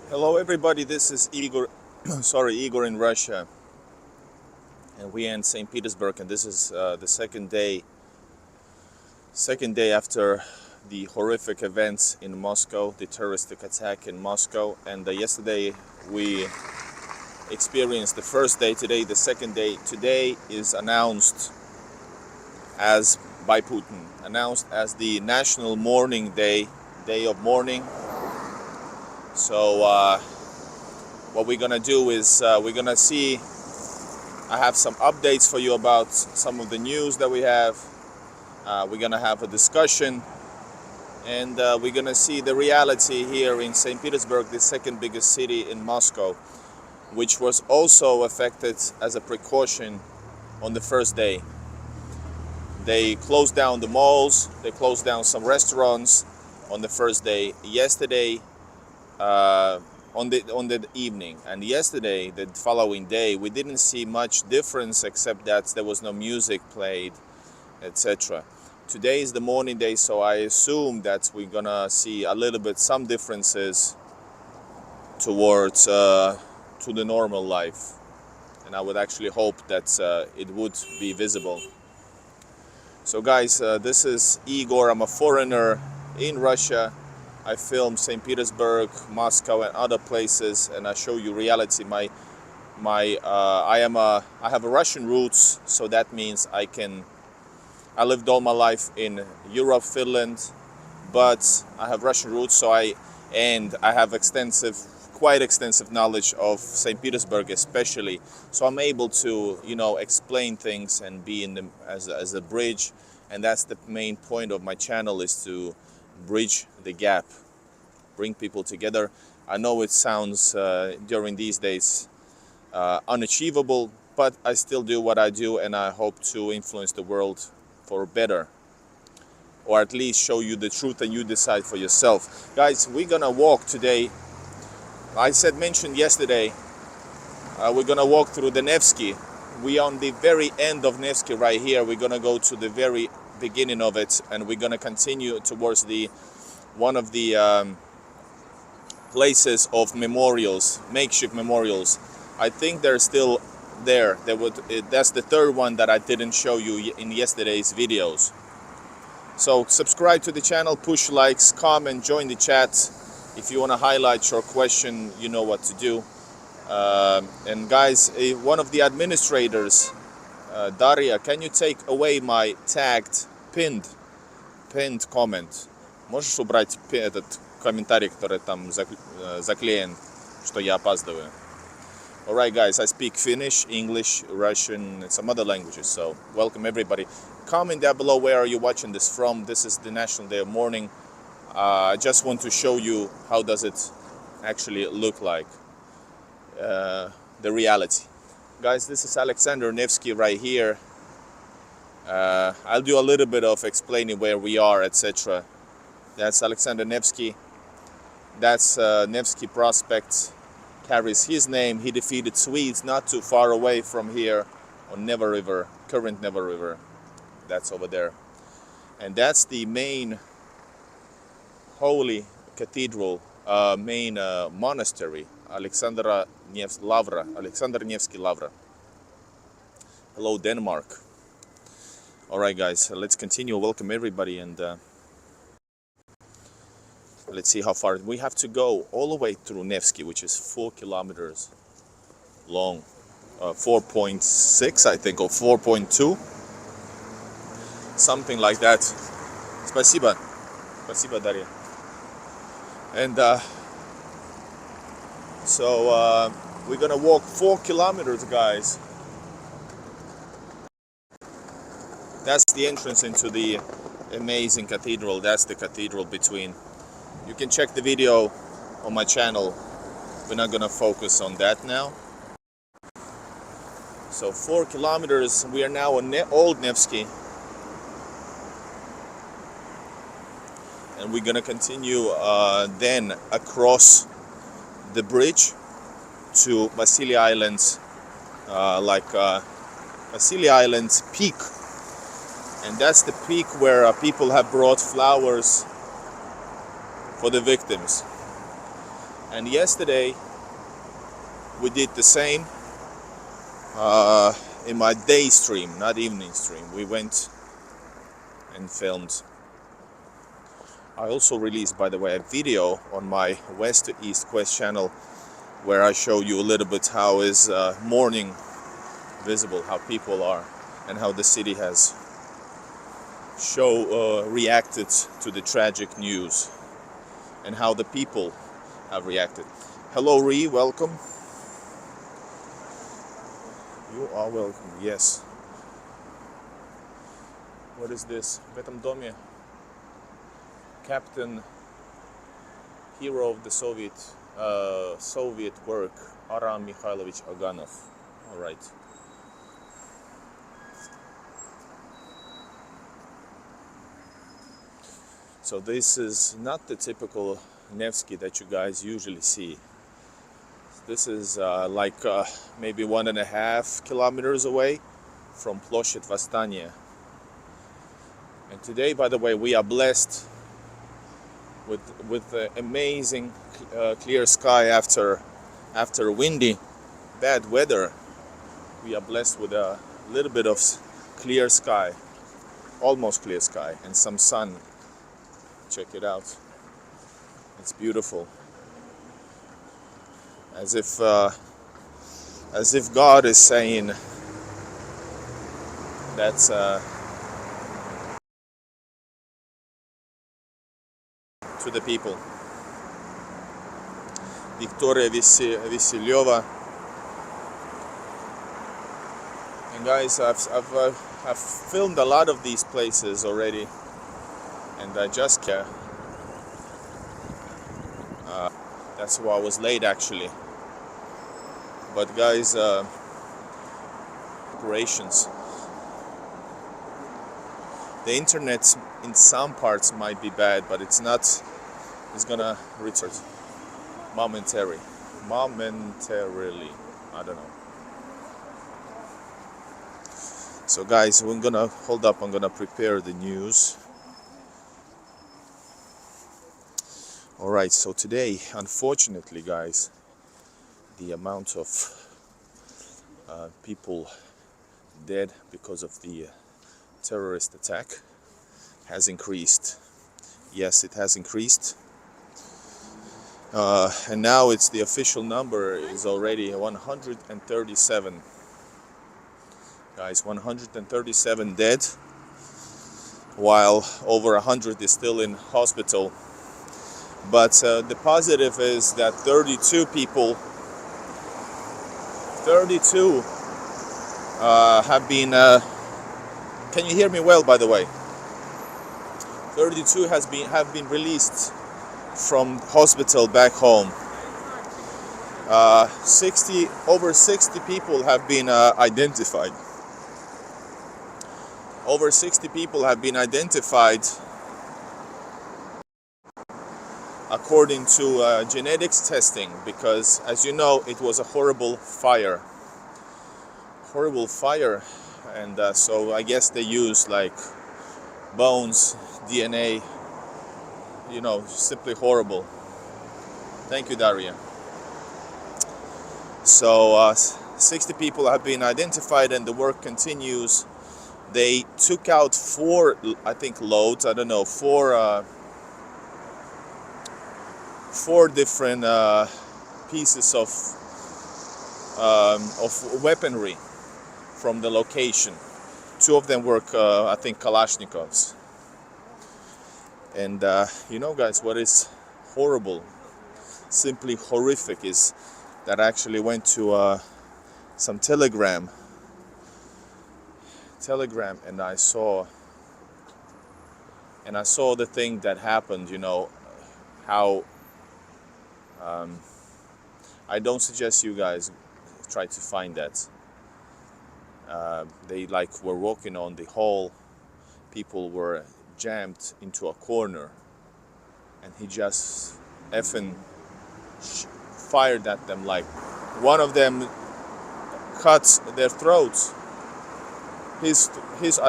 Hello everybody, this is Igor, Igor in Russia, and we are in St. Petersburg, and this is the second day after the horrific events in Moscow, the terroristic attack in Moscow, and yesterday we experienced the first day, today the second day. Today is announced as by Putin, announced as the National Mourning Day, day of mourning. So what we're gonna do is we're gonna see. I have some updates for you about some of the news that we have. We're gonna have a discussion, and we're gonna see the reality here in St. Petersburg, the second biggest city in Moscow, which was also affected as a precaution on the first day. They closed down the malls, they closed down some restaurants on the first day. Yesterday, on the evening, and yesterday, the following day, we didn't see much difference except that there was no music played, etc. Today is the morning day, so I assume that we're gonna see a little bit some differences towards to the normal life, and I would actually hope that it would be visible. So guys, this is Igor. I'm a foreigner in Russia. I film St. Petersburg, Moscow, and other places, and I show you reality. I have a Russian roots, so that means I lived all my life in Europe, Finland, but I have Russian roots, so I have quite extensive knowledge of St. Petersburg, especially. So I'm able to, explain things and be as a bridge, and that's the main point of my channel, is to bridge the gap, bring people together. I know it sounds during these days unachievable, but I still do what I do, and I hope to influence the world for better, or at least show you the truth and you decide for yourself. Guys, we're gonna walk today. I mentioned yesterday, we're gonna walk through the Nevsky. We are on the very end of Nevsky right here. We're gonna go to the very beginning of it, and we're gonna continue towards one of the places of memorials, makeshift memorials. I think they're still there. That's the third one that I didn't show you in yesterday's videos. So subscribe to the channel, push likes, comment, join the chat. If you want to highlight your question, you know what to do. And guys, one of the administrators, Daria, can you take away my pinned comment? Можешь убрать этот комментарий, который там заклеен, что я опаздываю? Alright guys, I speak Finnish, English, Russian, and some other languages, so welcome everybody. Comment down below where are you watching this from. This is the National Day of Mourning. I just want to show you how does it actually look like, the reality. Guys, this is Alexander Nevsky right here. I'll do a little bit of explaining where we are, etc. That's Alexander Nevsky. That's Nevsky Prospect. Carries his name. He defeated Swedes not too far away from here on Neva River, current Neva River. That's over there. And that's the main holy cathedral, main monastery, Alexander Nevsky Lavra. Hello, Denmark. All right, guys, let's continue. Welcome everybody, and let's see how far we have to go. All the way through Nevsky, which is 4 kilometers long, 4.6, I think, or 4.2, something like that. Спасибо, Daria. And so we're gonna walk 4 kilometers, guys. That's the entrance into the amazing cathedral. That's the cathedral between. You can check the video on my channel. We're not gonna focus on that now. So 4 kilometers. We are now on Old Nevsky, and we're gonna continue then across the bridge to Vasily Island's Vasily Island's peak, and that's the peak where people have brought flowers for the victims. And yesterday we did the same in my day stream, not evening stream. We went and filmed. I also released, by the way, a video on my West to East Quest channel where I show you a little bit how is morning visible, how people are, and how the city has reacted to the tragic news, and how the people have reacted. Hello, Ree, welcome. You are welcome, yes. What is this? В этом доме Captain, hero of the Soviet work, Aram Mikhailovich Aganov. All right. So this is not the typical Nevsky that you guys usually see. This is maybe 1.5 kilometers away from Ploshchad Vostania. And today, by the way, we are blessed with amazing clear sky after windy, bad weather. We are blessed with a little bit of clear sky, almost clear sky, and some sun. Check it out. It's beautiful. As if God is saying that's to the people. Victoria Vasilyova. And guys, I've filmed a lot of these places already, and I just care. That's why I was late actually. But guys, operations. The internet in some parts might be bad, but it's not. It's gonna return momentarily. I don't know. So guys, we're gonna hold up. I'm gonna prepare the news. All right. So today, unfortunately, guys, the amount of people dead because of the terrorist attack has increased. Yes, it has increased. And now it's the official number is already 137. Guys, 137 dead, while over 100 is still in hospital. But the positive is that 32 have been can you hear me well, by the way? 32 have been released from hospital back home. Over 60 people have been identified. Over 60 people have been identified according to genetics testing, because, as you know, it was a horrible fire. And so I guess they use like bones, DNA, simply horrible. Thank you, Daria. So 60 people have been identified, and the work continues. They took out 4, I think, loads. I don't know, 4 different pieces of weaponry from the location. 2 of them were, I think, Kalashnikovs. And guys, what is horrible, simply horrific, is that I actually went to some Telegram, and I saw the thing that happened. How I don't suggest you guys try to find that. They were walking on the hall. People were jammed into a corner, and he just effing fired at them. Like, one of them cut their throats. His throat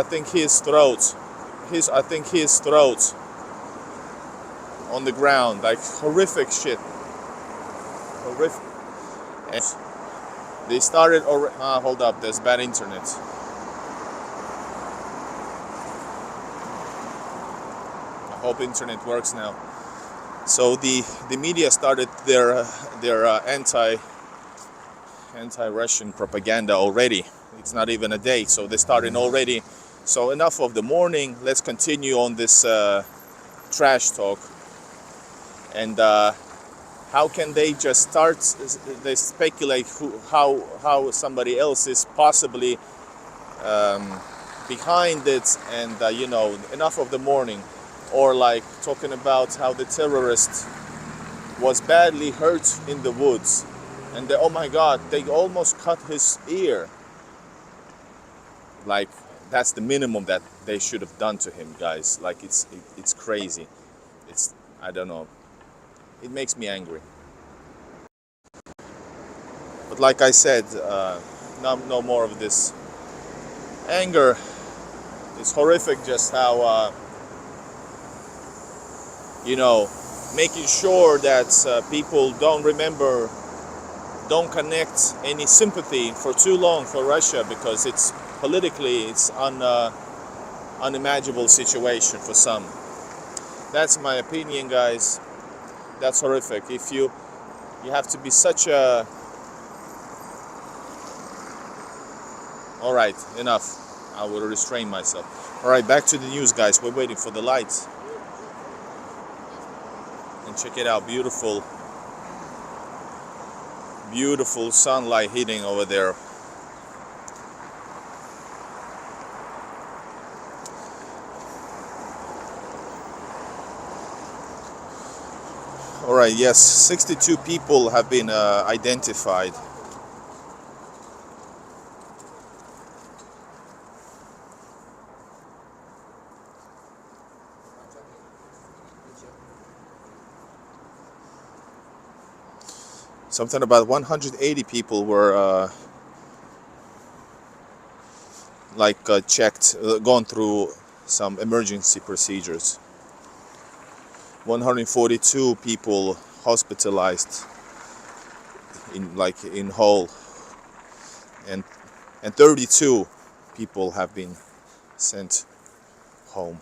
on the ground. Like, horrific shit. horrific. And they started already. Hold up, there's bad internet. I hope internet works now. So the media started their anti-Russian propaganda already. It's not even a day, so they started already. So enough of the morning. Let's continue on this trash talk. And how can they just start? They speculate how somebody else is possibly behind it, and enough of the morning. Or like talking about how the terrorist was badly hurt in the woods, and oh my God, they almost cut his ear. Like that's the minimum that they should have done to him, guys. Like it's crazy. I don't know. It makes me angry. But like I said, no more of this anger. It's horrific just how making sure that people don't connect any sympathy for too long for Russia, because it's politically unimaginable situation for some. That's my opinion, guys. That's horrific. If you have to be such a... All right, enough. I will restrain myself. All right, back to the news, guys. We're waiting for the lights. And check it out, beautiful sunlight hitting over there. All right, yes, 62 people have been identified. Something about 180 people were checked, gone through some emergency procedures. 142 people hospitalized in whole, and 32 people have been sent home.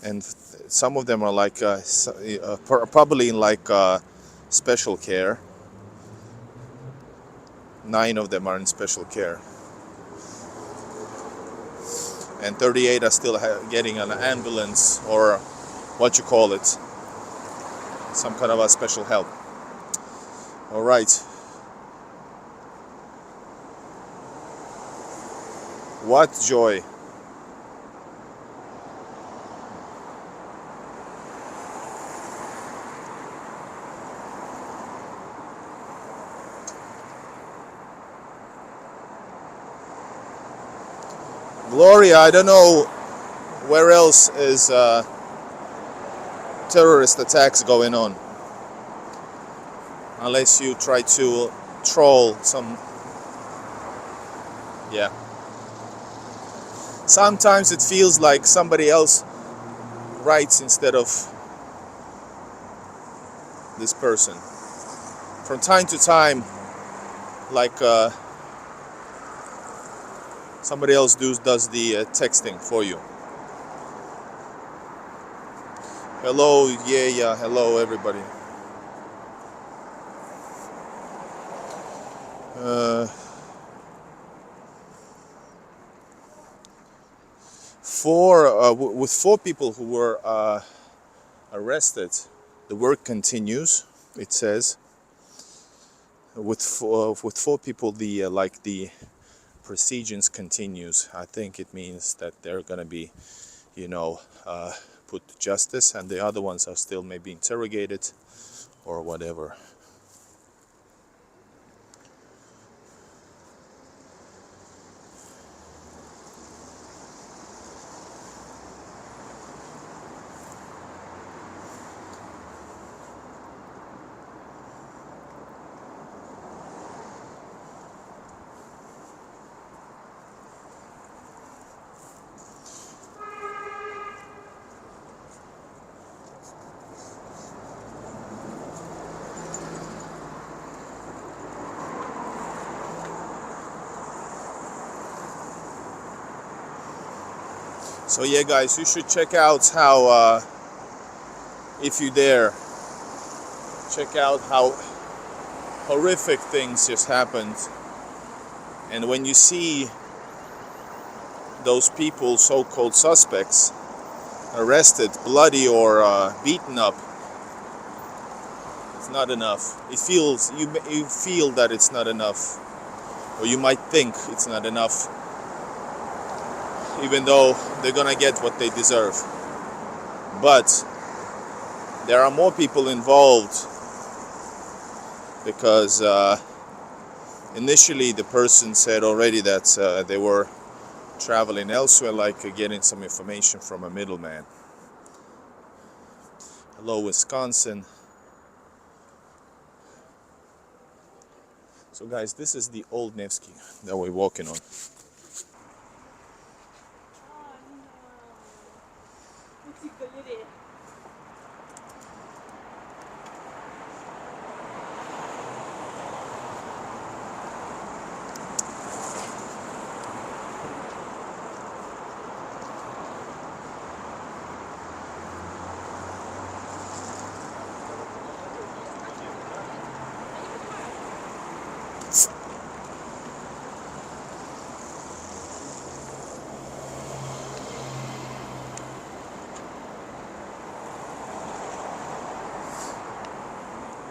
And some of them are probably in special care. 9 of them are in special care, and 38 are still getting an ambulance, or what you call it, some kind of a special help. All right. What joy. Gloria, I don't know where else is terrorist attacks going on, unless you try to troll some. Yeah. Sometimes it feels like somebody else writes instead of this person. From time to time, somebody else does the texting for you. Hello, yeah, hello everybody. With 4 people who were arrested, the work continues. It says with 4 people, the proceedings continues. I think it means that they're gonna be, put to justice, and the other ones are still maybe interrogated or whatever. So yeah, guys, you should check out how, if you dare, check out how horrific things just happened. And when you see those people, so-called suspects, arrested, bloody or beaten up, it's not enough. It feels, you feel that it's not enough, or you might think it's not enough, even though they're gonna get what they deserve. But there are more people involved, because initially the person said already that they were traveling elsewhere, like getting some information from a middleman. Hello, Wisconsin. So guys, this is the old Nevsky that we're walking on.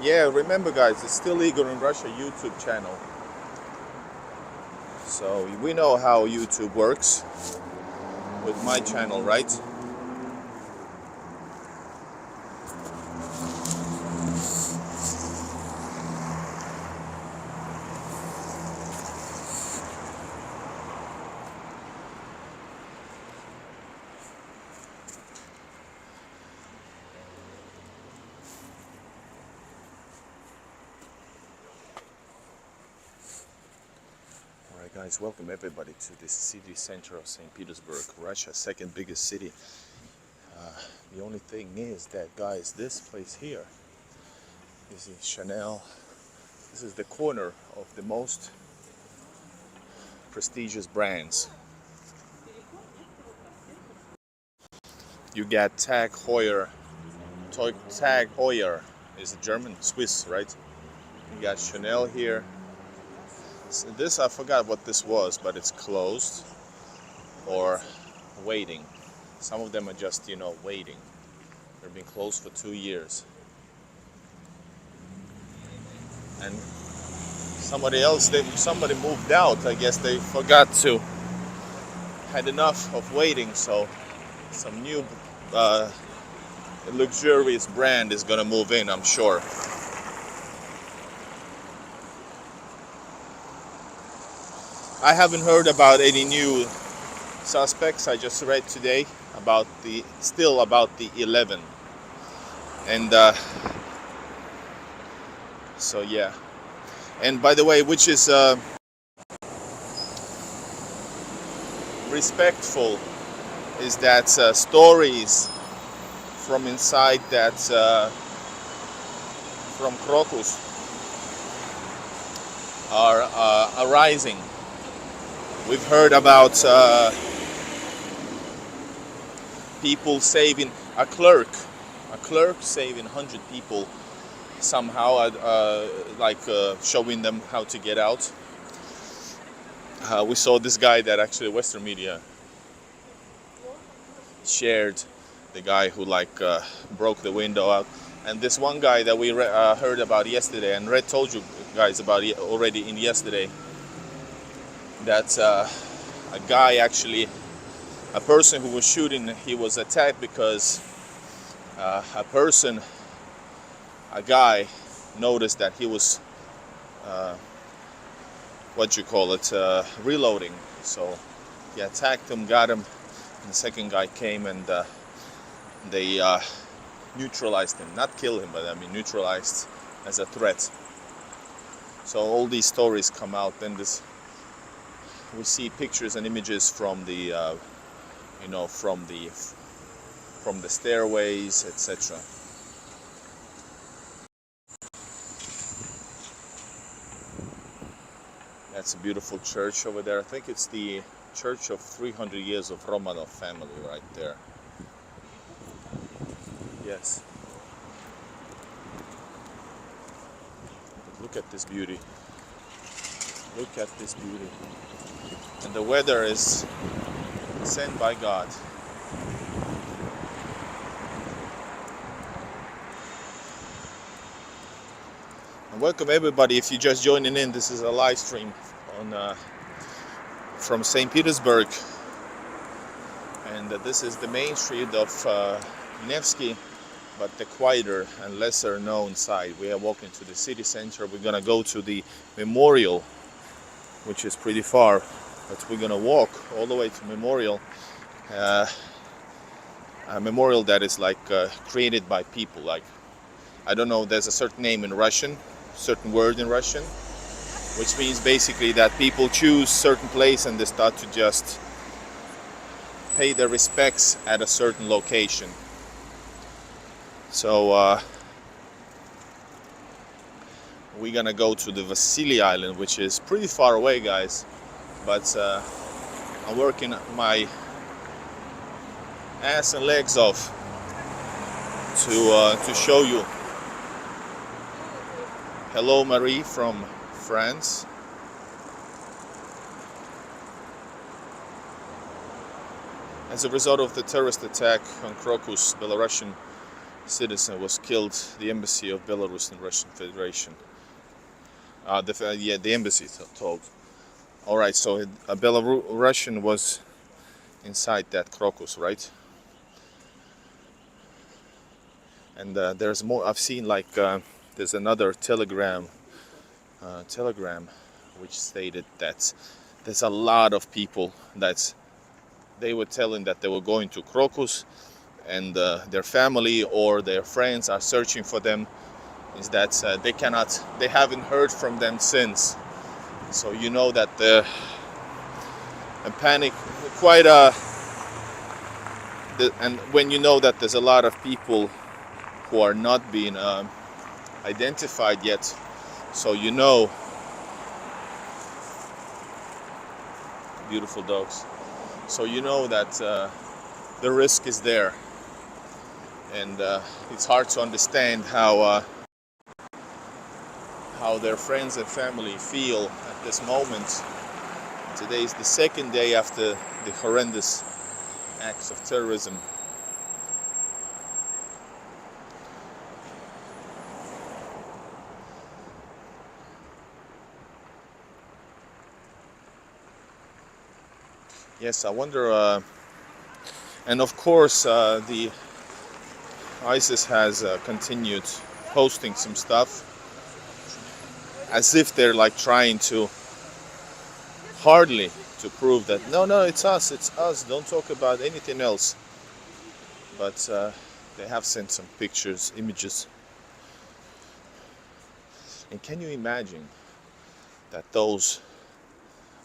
Yeah, remember guys, it's still legal in Russia, YouTube channel. So we know how YouTube works with my channel, right? Alright guys, welcome everybody to this city center of St. Petersburg, Russia, second biggest city. The only thing is that, guys, this place here, this is Chanel. This is the corner of the most prestigious brands. You got Tag Heuer. Tag Heuer is a German, Swiss, right? You got Chanel here. So this, I forgot what this was, but it's closed or waiting. Some of them are just, you know, waiting. They've been closed for 2 years. And somebody moved out. I guess they forgot to, had enough of waiting, so some new luxurious brand is gonna move in, I'm sure. I haven't heard about any new suspects. I just read today about the 11, and so yeah. And by the way, which is respectful, is that stories from inside that from Crocus are arising. We've heard about people saving, a clerk saving 100 people somehow, showing them how to get out. We saw this guy that actually Western media shared, the guy who broke the window out. And this one guy that we heard about yesterday, and Red told you guys about it already in yesterday, that a guy, actually a person who was shooting, he was attacked because a guy noticed that he was reloading. So he attacked him, got him, and the second guy came and they neutralized him, not kill him, but I mean neutralized as a threat. So all these stories come out. Then we see pictures and images from the from the stairways, etc. That's a beautiful church over there. I think it's the Church of 300 years of Romanov family right there. Yes. Look at this beauty. Look at this beauty. And the weather is sent by God. And welcome everybody. If you're just joining in, this is a live stream on from St Petersburg, and this is the main street of Nevsky, but the quieter and lesser known side. We are walking to the city center. We're gonna go to the memorial, which is pretty far, but we're gonna walk all the way to memorial. A memorial that is like created by people. Like, I don't know, there's a certain name in Russian, certain word in Russian, which means basically that people choose certain place and they start to just pay their respects at a certain location. So we're gonna go to the Vasily Island, which is pretty far away, guys, but I'm working my ass and legs off to show you. Hello, Marie from France. As a result of the terrorist attack on Crocus, Belarusian citizen was killed. The embassy of Belarus in Russian Federation. The embassy told. All right, so a Belarusian was inside that Crocus, right? And there's more. I've seen like there's another telegram which stated that there's a lot of people that they were telling that they were going to Crocus, and their family or their friends are searching for them. Is that they haven't heard from them since. So you know that a panic, and when you know that there's a lot of people who are not being identified yet, so you know, beautiful dogs. So you know that the risk is there, and it's hard to understand how their friends and family feel at this moment. Today is the second day after the horrendous acts of terrorism. Yes, I wonder, and of course the ISIS has continued posting some stuff as if they're like trying to hardly to prove that no, it's us, don't talk about anything else. But they have sent some pictures, images. And can you imagine that those,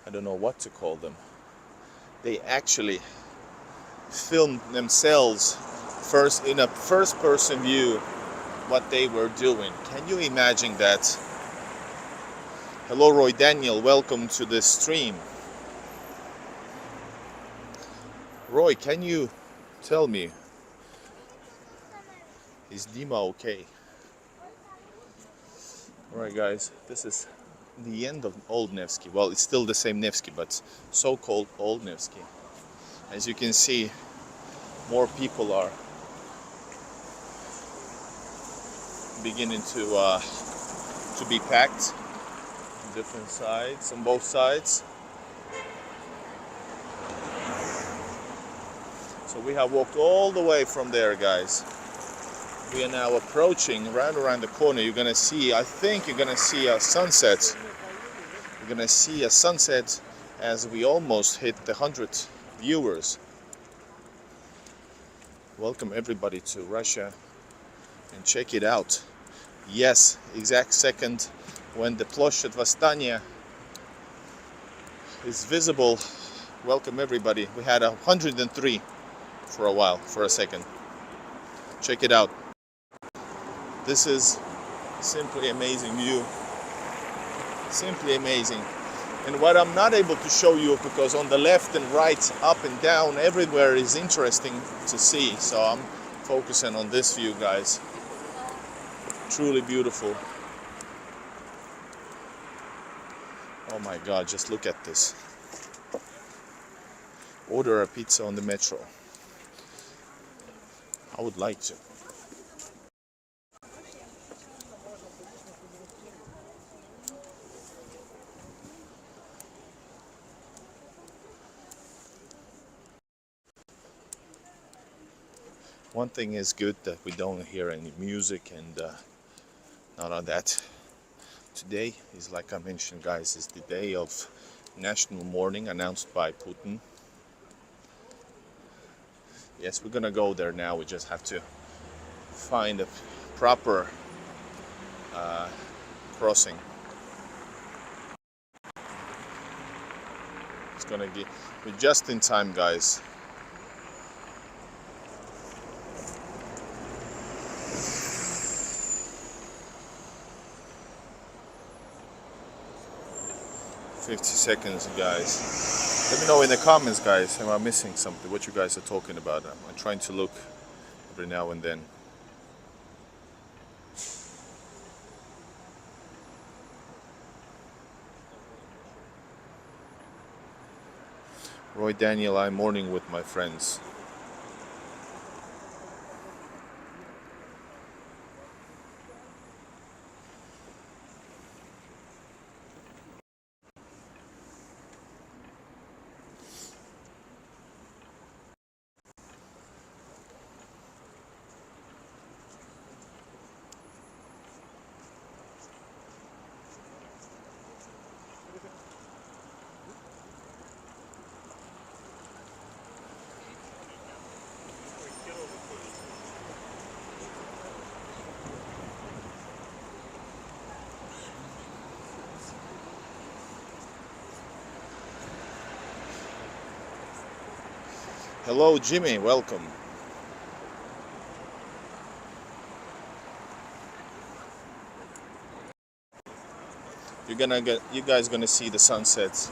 I don't know what to call them, they actually filmed themselves first in a first-person view what they were doing. Can you imagine that? Hello, Roy Daniel. Welcome to the stream. Roy, can you tell me, is Dima okay? Alright, guys, this is the end of Old Nevsky. Well, it's still the same Nevsky, but so-called Old Nevsky. As you can see, more people are beginning to be packed on different sides, on both sides. So we have walked all the way from there, guys. We are now approaching right around the corner. You're gonna see, I think you're gonna see a sunset. You're gonna see a sunset as we almost hit the 100 viewers. Welcome everybody to Russia, and check it out. Yes, exact second when the Ploshchad Vostania is visible. Welcome everybody. We had 103 for a while, for a second. Check it out. This is simply amazing view. Simply amazing. And what I'm not able to show you, because on the left and right, up and down, everywhere is interesting to see. So I'm focusing on this view, guys. Truly beautiful. Oh my God, just look at this. Order a pizza on the metro. I would like to. One thing is good, that we don't hear any music and none of that. Today is, like I mentioned, guys, is the day of national mourning announced by Putin. Yes, we're gonna go there now. We just have to find a proper crossing. It's gonna be, we're just in time, guys. "50 seconds, guys." Let me know in the comments, guys, am I missing something? What you guys are talking about? I'm trying to look every now and then. Roy Daniel, I'm mourning with my friends. Hello, Jimmy, welcome. You guys gonna see the sunsets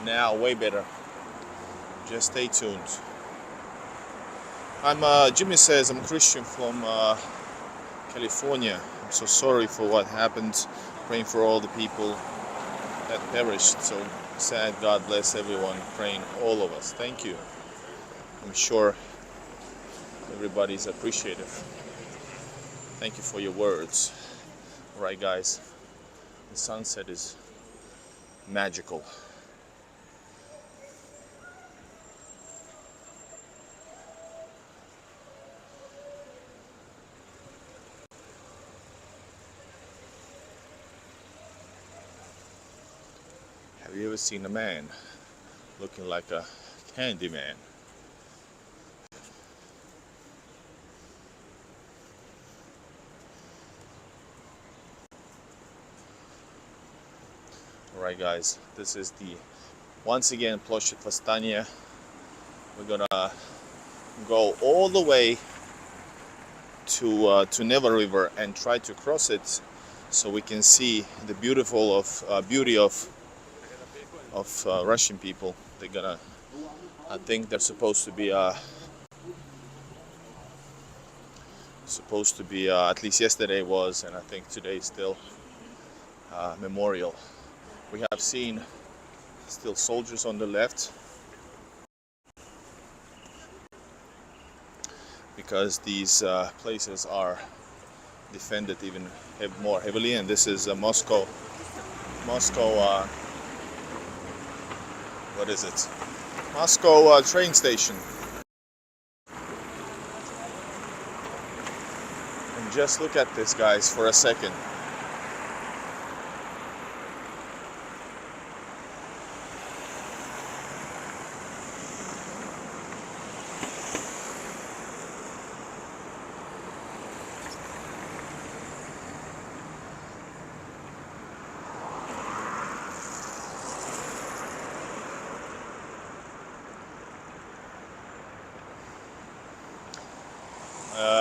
now way better. Just stay tuned. Jimmy says I'm Christian from California. I'm so sorry for what happened. Praying for all the people that perished. So sad. God bless everyone. Praying all of us. Thank you. I'm sure everybody's appreciative. Thank you for your words. Alright, guys, the sunset is magical. Have you ever seen a man looking like a candy man? Alright, guys, this is the, once again, Ploshchad Vostania. We're gonna go all the way to Neva River and try to cross it, so we can see the beauty of Russian people. They're gonna, I think they're supposed to be at least yesterday was, and I think today is still memorial. We have seen still soldiers on the left, because these places are defended even more heavily, and this is Moscow, what is it? Moscow train station. And just look at this, guys, for a second.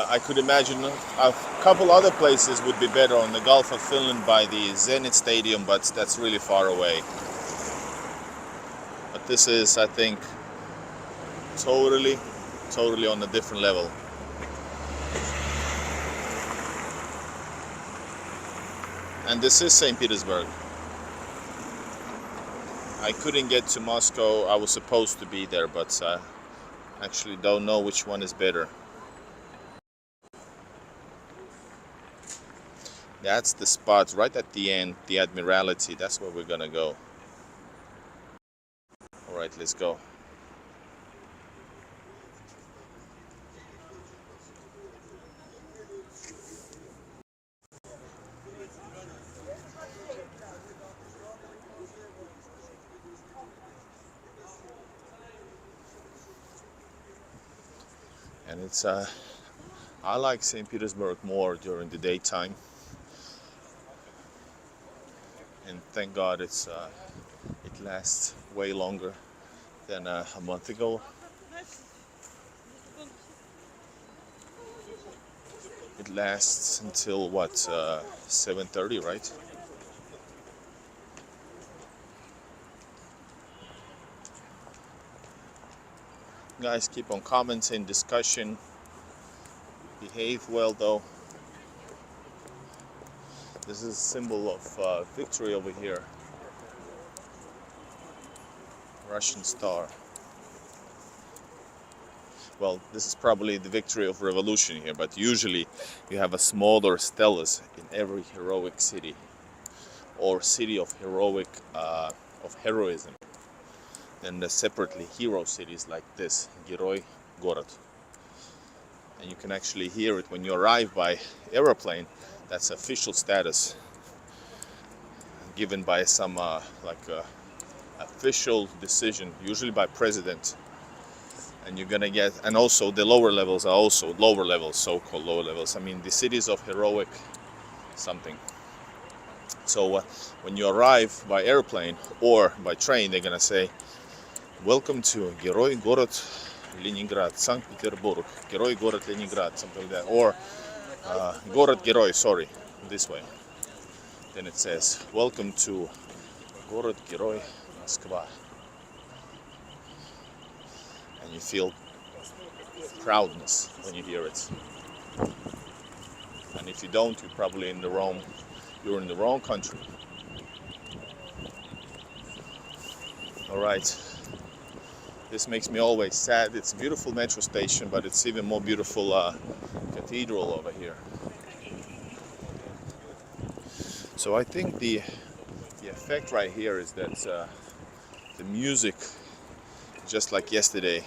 I could imagine a couple other places would be better on the Gulf of Finland by the Zenit Stadium, but that's really far away. This is, I think, totally on a different level. And this is St. Petersburg. I couldn't get to Moscow. I was supposed to be there, but I actually don't know which one is better. That's the spot right at the end, the Admiralty. That's where we're gonna go. All right, let's go. And it's I like St. Petersburg more during the daytime, and thank God it lasts way longer than a month ago. It lasts until what, 7:30, right? Guys, keep on commenting, discussion. Behave well though. This is a symbol of victory over here. Russian star. Well, this is probably the victory of revolution here, but usually you have a smaller stelas in every heroic city or city of heroism. Then there's separately hero cities like this, Geroi Gorod. And you can actually hear it when you arrive by aeroplane. That's official status given by some official decision, usually by president. And you're gonna get, and also the lower levels are also lower levels, so-called lower levels. I mean, the cities of heroic something. So when you arrive by airplane or by train, they're gonna say, "Welcome to Geroi Gorod Leningrad, St Petersburg, Geroi Gorod Leningrad," something like that, or Gorod Geroi, sorry, this way. Then it says, "Welcome to Gorod Geroi Moskva," and you feel proudness when you hear it. And if you don't, you're probably in the wrong country. All right. This makes me always sad. It's a beautiful metro station, but it's even more beautiful cathedral over here. So I think the effect right here is that the music, just like yesterday,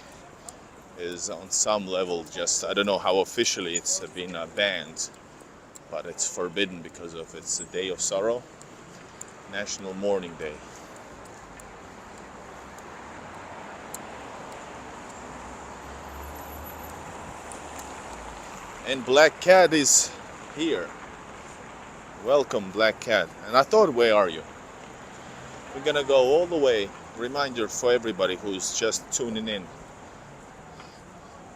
is on some level just, I don't know how officially it's been banned, but it's forbidden because of it's a day of sorrow, National Mourning Day. And Black Cat is here. Welcome, Black Cat. And I thought, where are you? We're gonna go all the way. Reminder for everybody who's just tuning in.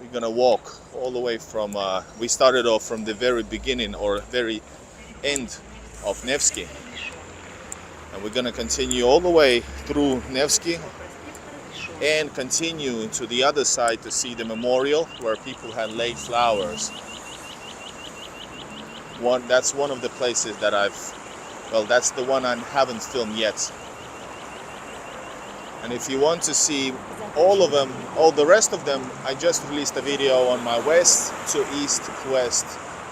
We're gonna walk all the way from, we started off from the very beginning or very end of Nevsky. And we're gonna continue all the way through Nevsky and continue to the other side to see the memorial where people had laid flowers. That's one of the places that that's the one I haven't filmed yet. And if you want to see all of them, all the rest of them, I just released a video on my West to East Quest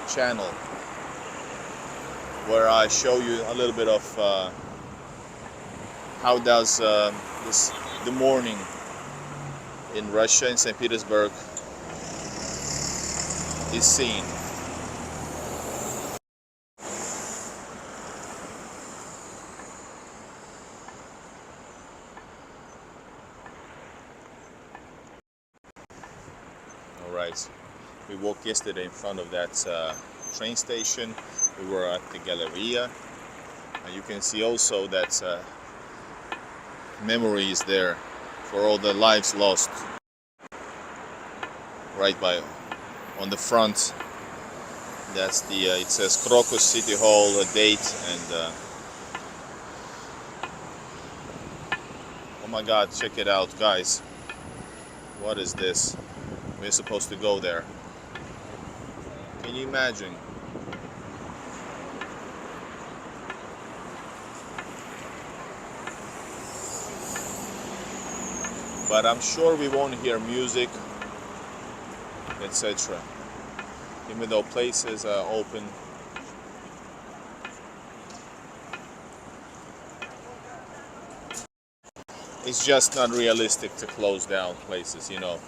channel where I show you a little bit of how does the morning in Russia, in St. Petersburg, is seen. Alright, we walked yesterday in front of that train station. We were at the Galleria, and you can see also that memory is there for all the lives lost. Right by on the front, that's the it says Crocus City Hall, a date, and Oh my god, check it out, guys. What is this? We're supposed to go there. Can you imagine? But I'm sure we won't hear music, etc. Even though places are open. It's just not realistic to close down places, you know.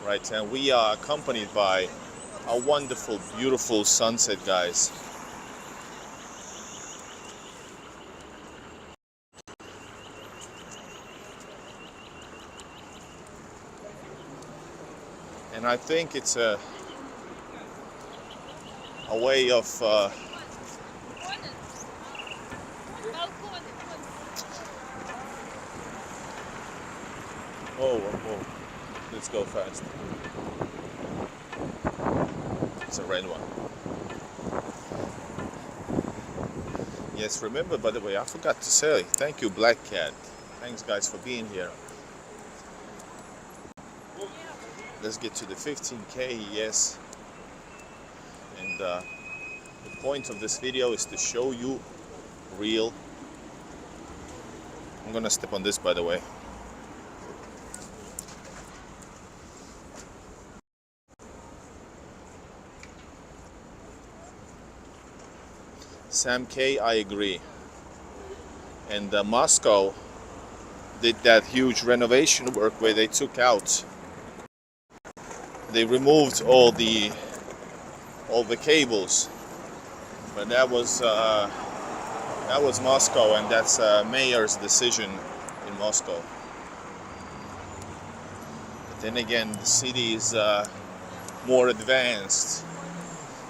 Right, and we are accompanied by a wonderful, beautiful sunset, guys. And I think it's a way of oh, let's go fast. It's a red one. Yes, remember, by the way, I forgot to say, thank you, Black Cat. Thanks, guys, for being here. Let's get to the 15K, yes. And the point of this video is to show you real. I'm gonna step on this, by the way. Sam K, I agree. And Moscow did that huge renovation work where they took out, they removed all the cables, but that was Moscow, and that's mayor's decision in Moscow. But then again, the city is more advanced.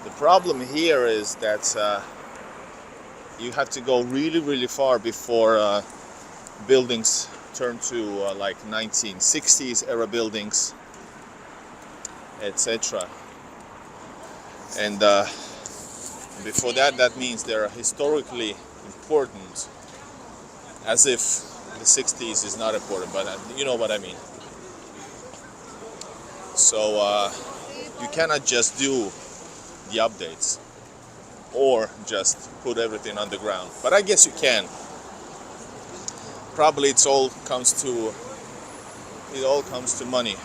The problem here is that you have to go really, really far before buildings turn to like 1960s era buildings, etc. And before that, that means they're historically important, as if the 60s is not important, but you know what I mean. So you cannot just do the updates or just put everything underground, but I guess you can. Probably it all comes to money.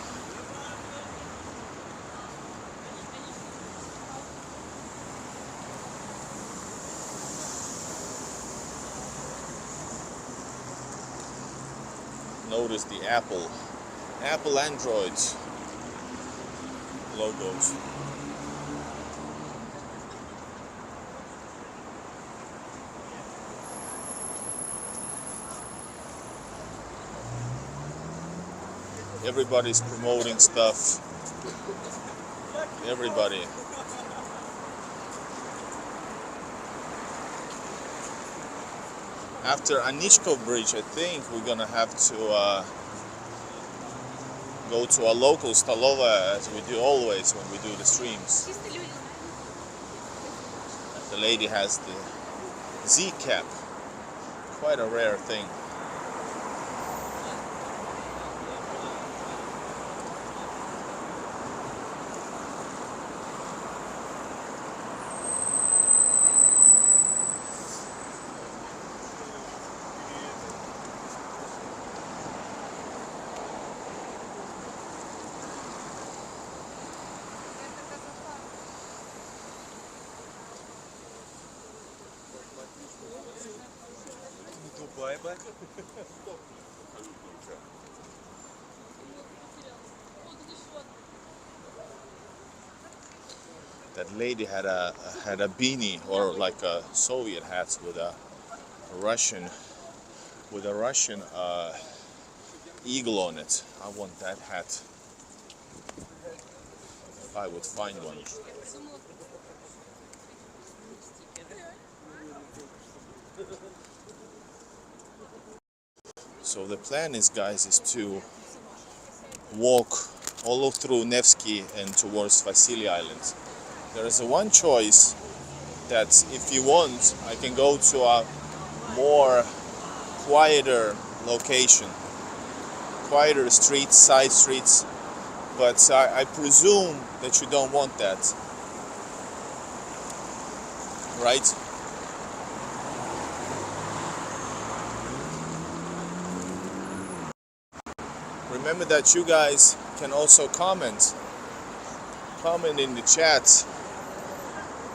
Notice the Apple Android logos. Everybody's promoting stuff. Everybody. After Anichkov Bridge, I think we're gonna have to go to a local stolova, as we do always when we do the streams. The lady has the Z cap, quite a rare thing. That lady had a beanie, or like a Soviet hat with a Russian eagle on it. I want that hat if I would find one. So the plan is, guys, is to walk all through Nevsky and towards Vasily Island. There is one choice that if you want, I can go to a more quieter location, quieter streets, side streets, but I presume that you don't want that, right? Remember that you guys can also comment in the chat,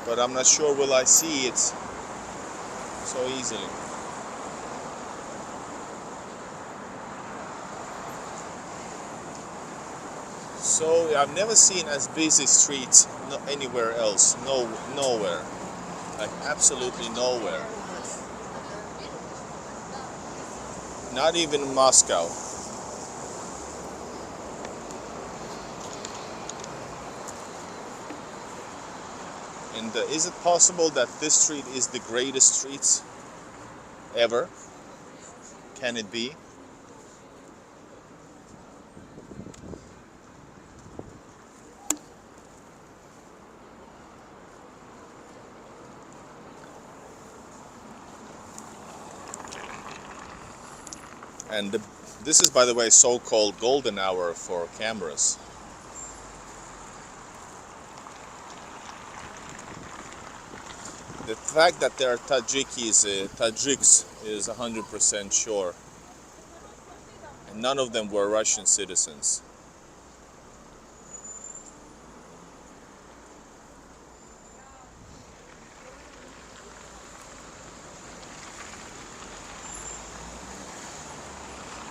but I'm not sure will I see it so easily. So I've never seen as busy streets anywhere else. Nowhere, like absolutely nowhere. Not even in Moscow. And is it possible that this street is the greatest street ever? Can it be? And this is, by the way, so-called golden hour for cameras. The fact that there are Tajiks is 100% sure. And none of them were Russian citizens.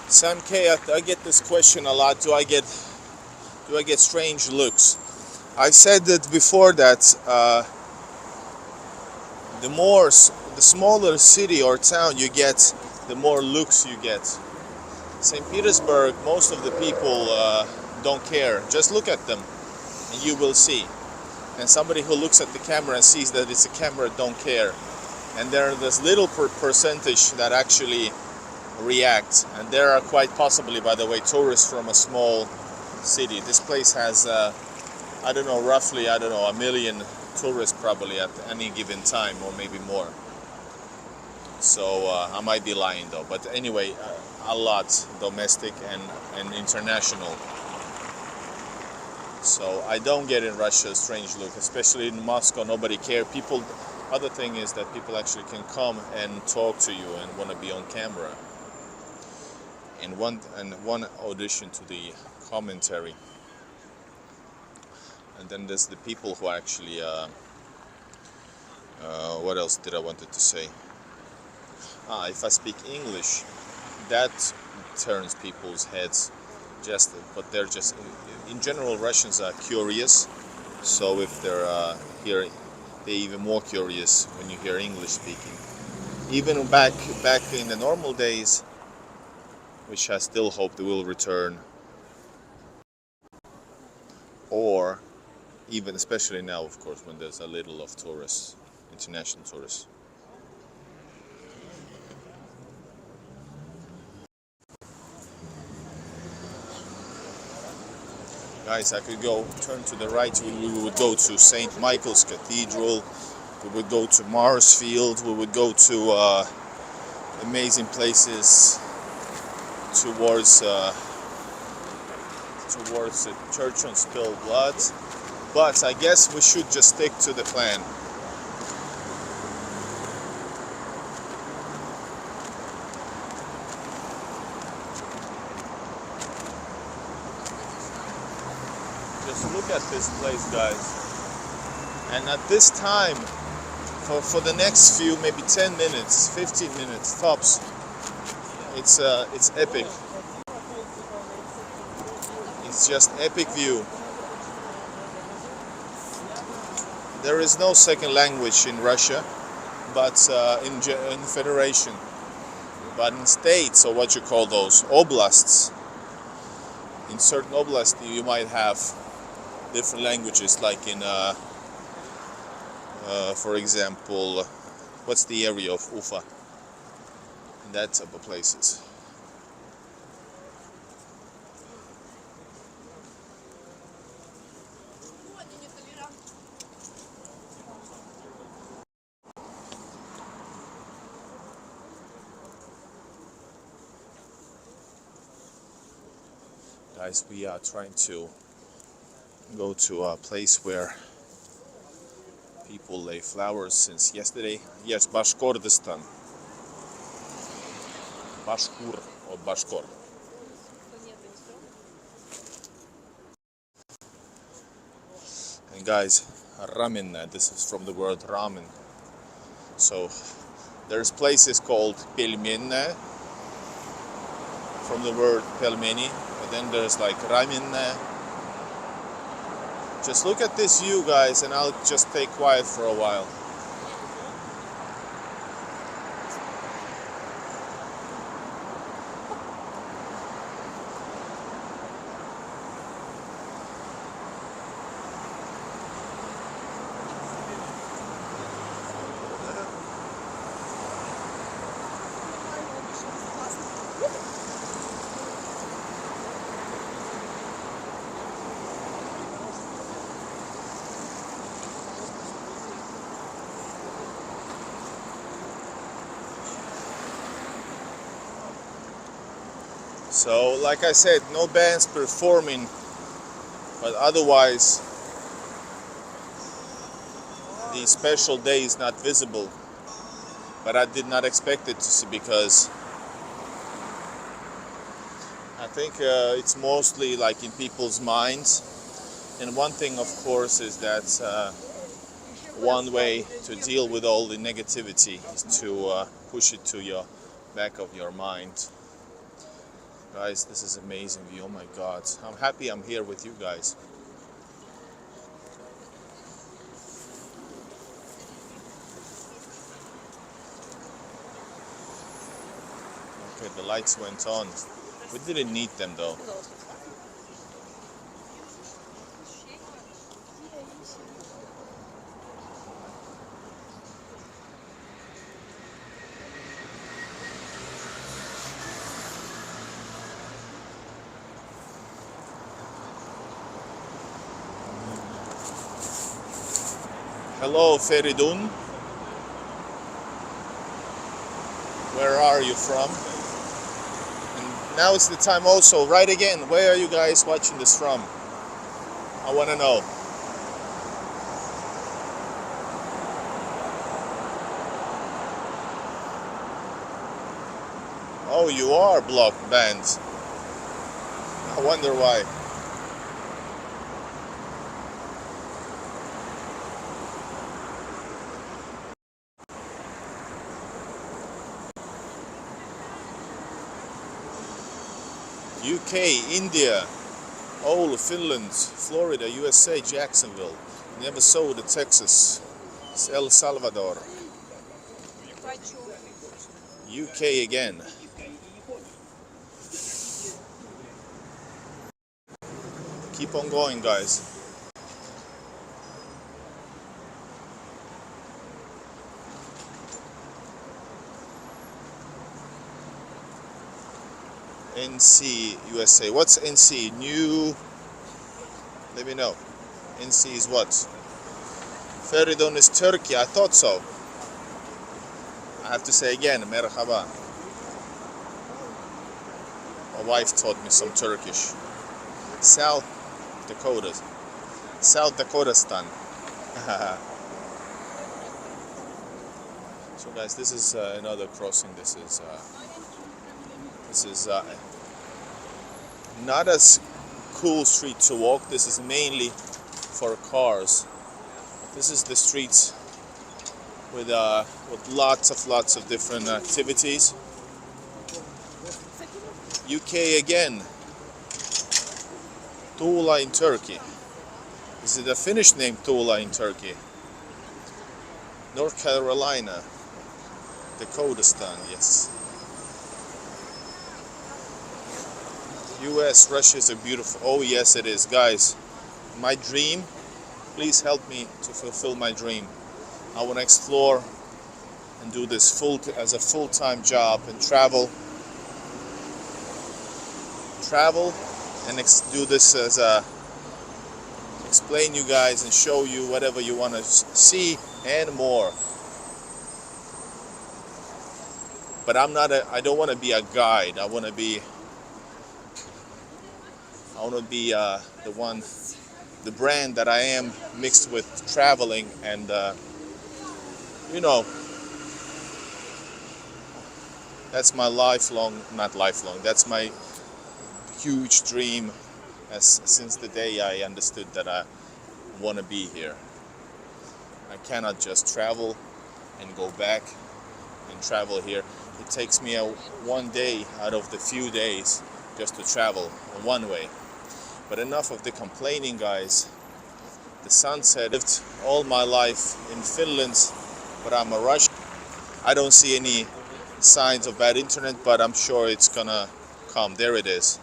Sam K, I get this question a lot. Do I get strange looks? I've said that before that the smaller city or town you get, the more looks you get. St. Petersburg, most of the people don't care. Just look at them and you will see. And somebody who looks at the camera and sees that it's a camera don't care. And there are this little percentage that actually react. And there are quite possibly, by the way, tourists from a small city. This place has, roughly, 1 million tourists probably at any given time, or maybe more. So I might be lying though, but anyway, a lot, domestic and international. So I don't get in Russia a strange look, especially in Moscow. Nobody cares. Other thing is that people actually can come and talk to you and want to be on camera. And one audition to the commentary. And then there's the people who actually, what else did I wanted to say? If I speak English, that turns people's heads. But they're just, in general, Russians are curious. So if they're here, they're even more curious when you hear English speaking. Even back in the normal days, which I still hope they will return, or even especially now, of course, when there's a little of tourists, international tourists. Guys, I could turn to the right. We would go to St. Michael's Cathedral. We would go to Marsfield. We would go to amazing places towards the Church on Spilled Blood. But I guess we should just stick to the plan. Just look at this place, guys. And at this time, for the next few, maybe 10 minutes, 15 minutes tops, it's epic. It's just epic view. There is no second language in Russia, but in Federation. But in states, or what you call those, oblasts, in certain oblasts you might have different languages, like in, for example, what's the area of Ufa? In that type of places. Guys, we are trying to go to a place where people lay flowers since yesterday. Yes, Bashkortostan. Bashkur or Bashkor. And guys, ramen, this is from the word ramen. So there's places called pelmeni from the word pelmeni, but then there's like ramen. Just look at this view, guys, and I'll just stay quiet for a while. So, like I said, no bands performing, but otherwise the special day is not visible. But I did not expect it to see, because I think it's mostly like in people's minds. And one thing, of course, is that one way to deal with all the negativity is to push it to your back of your mind. Guys, this is amazing view. Oh my God, I'm happy I'm here with you guys. Okay, the lights went on. We didn't need them though. Hello, Feridun. Where are you from? And now it's the time also. Right again, where are you guys watching this from? I want to know. Oh, you are block banned. I wonder why. UK, India, Oulu, Finland, Florida, USA, Jacksonville, Nevsky, Texas, El Salvador, UK again. Keep on going, guys. NC USA. What's NC? New. Let me know. NC is what? Feridun is Turkey. I thought so. I have to say again, merhaba. My wife taught me some Turkish. South Dakota. South Dakotastan. So guys, this is another crossing. This is not as cool street to walk. This is mainly for cars. This is the streets with lots of different activities. UK again. Tuğla in Turkey. Is it a Finnish name, Tuğla in Turkey? North Carolina. Dakotastan, yes. US, Russia is a beautiful. Oh yes, it is, guys. My dream. Please help me to fulfill my dream. I want to explore and do this as a full-time job and travel and do this as a explain you guys and show you whatever you want to see and more. But I don't want to be a guide. I want to be I want to be the brand that I am, mixed with traveling, and you know, that's my not lifelong, that's my huge dream since the day I understood that I want to be here. I cannot just travel and go back and travel here. It takes me one day out of the few days just to travel one way. But enough of the complaining, guys. The sunset. I've lived all my life in Finland, but I'm a Russian. I don't see any signs of bad internet, but I'm sure it's gonna come. There it is.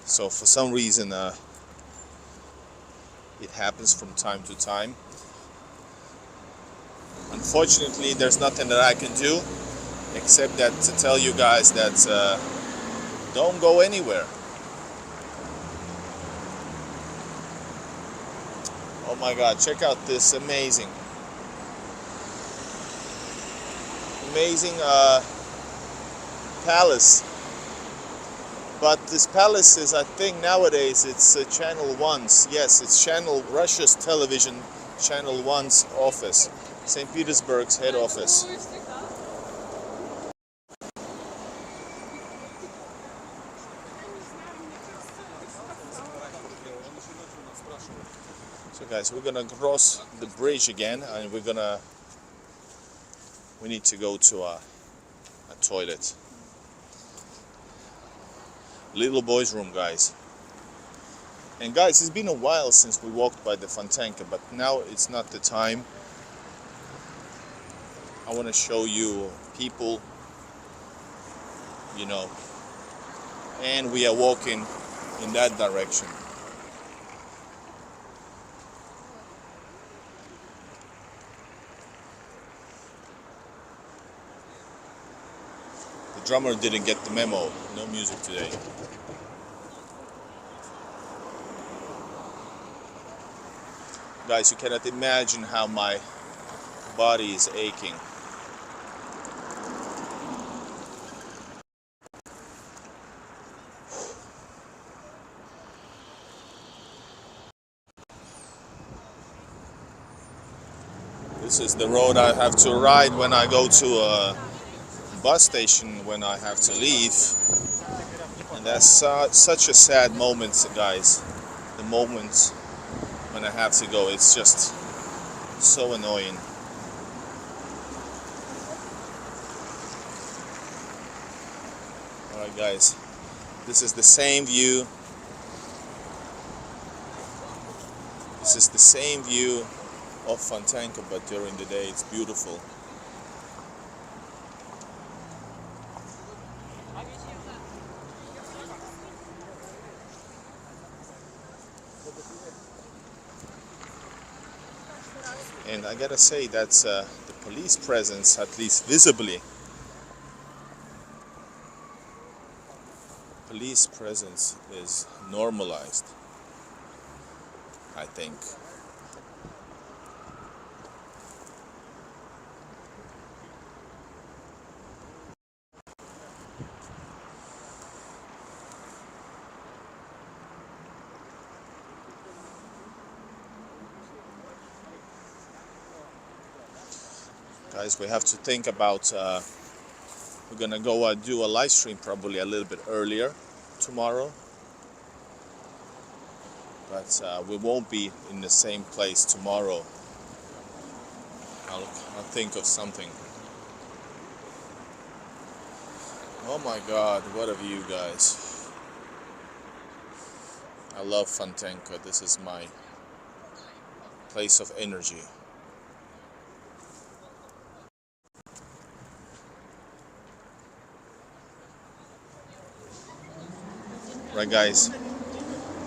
So for some reason, it happens from time to time. Unfortunately, there's nothing that I can do except that to tell you guys that don't go anywhere. Oh my God, check out this amazing palace. But this palace is, I think nowadays, it's Channel 1's. Yes, it's Russia's television, Channel 1's office. St Petersburg's head office. So guys, we're gonna cross the bridge again, and we need to go to a toilet. Little boy's room, guys. And guys, it's been a while since we walked by the Fontanka, but now it's not the time. I want to show you people, you know, and we are walking in that direction. The drummer didn't get the memo. No music today. Guys, you cannot imagine how my body is aching. This is the road I have to ride when I go to a bus station, when I have to leave. And that's such a sad moment, guys. The moment when I have to go, it's just so annoying. Alright guys, this is the same view. This is the same view of Fontanka, but during the day it's beautiful. And I gotta say that's the police presence, at least visibly. Police presence is normalized, I think. Guys, we have to think about, we're gonna go do a live stream probably a little bit earlier tomorrow, but we won't be in the same place tomorrow. I'll think of something. Oh my God, what a view, guys. I love Fontanka. This is my place of energy. Right guys,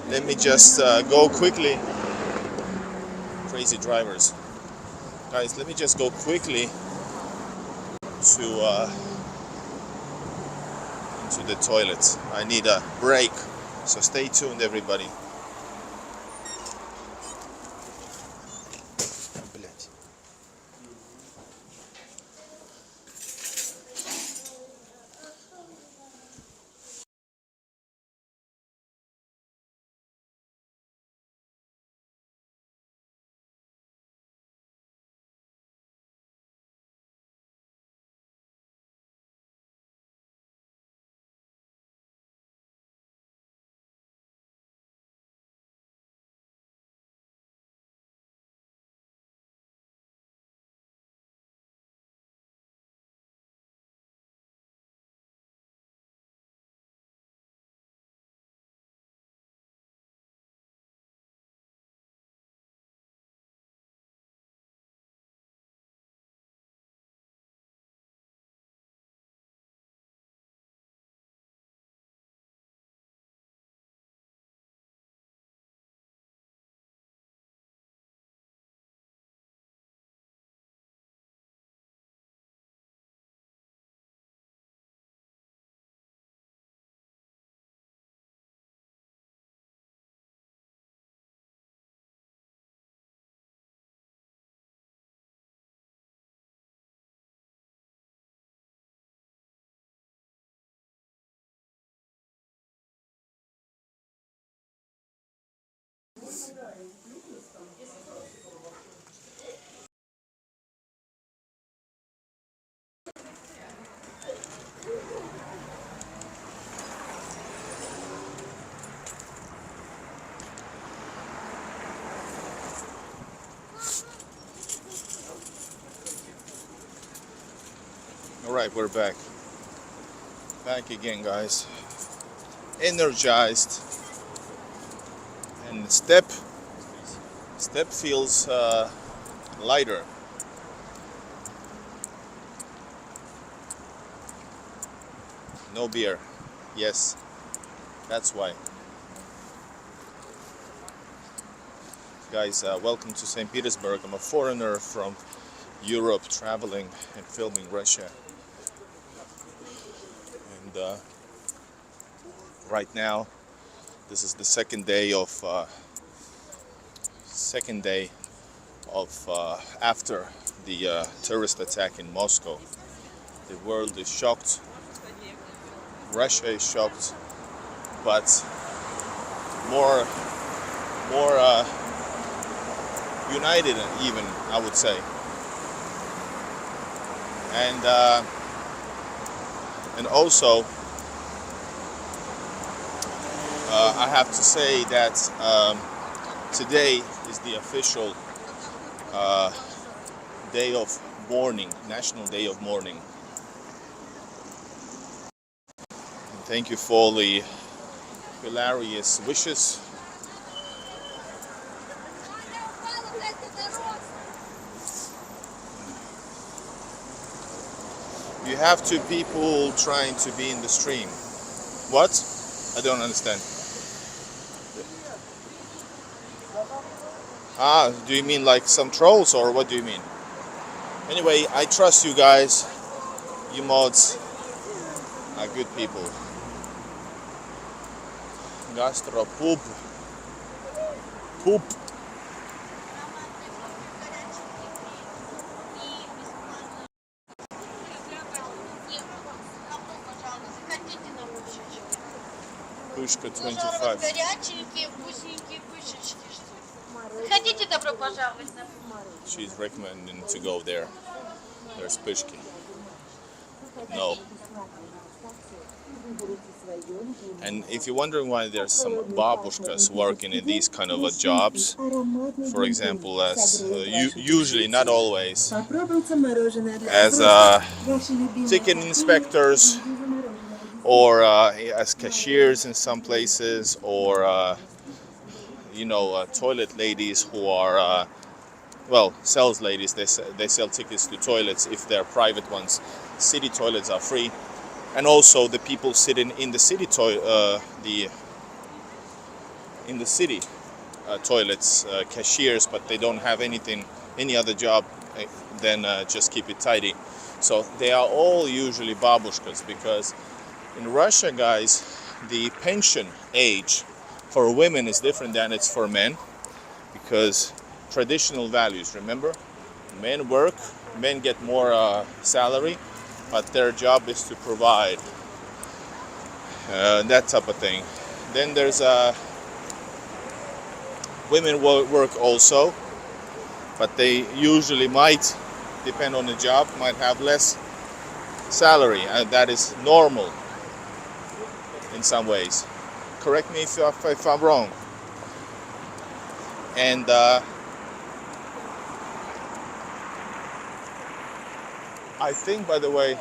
let me just go quickly. Crazy drivers. Guys, let me just go quickly to into the toilet. I need a break, so stay tuned everybody. Alright, we're back. Back again, guys. Energized. And step feels lighter. No beer. Yes, that's why. Guys, welcome to St Petersburg. I'm a foreigner from Europe traveling and filming Russia. And right now, this is the second day of after the terrorist attack in Moscow. The world is shocked. Russia is shocked, but more united, even, I would say. And also, I have to say that today is the official day of mourning, National Day of Mourning. And thank you for all the hilarious wishes. You have two people trying to be in the stream. What? I don't understand. Do you mean like some trolls, or what do you mean? Anyway, I trust you guys. You mods are good people. Gastropub. Poop. Пышка 25. She's recommending to go there. There's Pышki. No. And if you're wondering why there's some babushkas working in these kind of jobs, for example, as usually, not always, as ticket inspectors, or as cashiers in some places, or toilet ladies who are sales ladies. They sell tickets to toilets if they're private ones. City toilets are free, and also the people sitting in the city toilets, cashiers, but they don't have any other job than just keep it tidy. So they are all usually babushkas, because in Russia, guys, the pension age for women is different than it's for men, because traditional values, remember? Men work, men get more salary, but their job is to provide, that type of thing. Then there's women work also, but they usually might, depend on the job, might have less salary, and that is normal in some ways. Correct me if I'm wrong. And I think, by the way,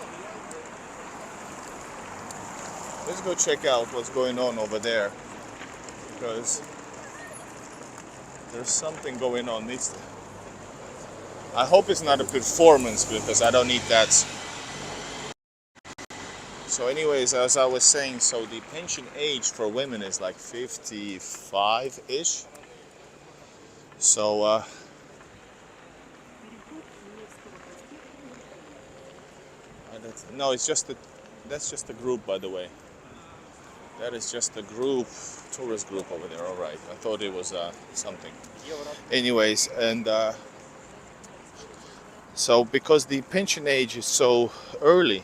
let's go check out what's going on over there, because there's something going on. I hope it's not a performance, because I don't need that. So anyways, as I was saying, so the pension age for women is like 55-ish. So no, that's just a group, by the way. That is just a group, tourist group over there. All right, I thought it was something. Anyways, and so because the pension age is so early,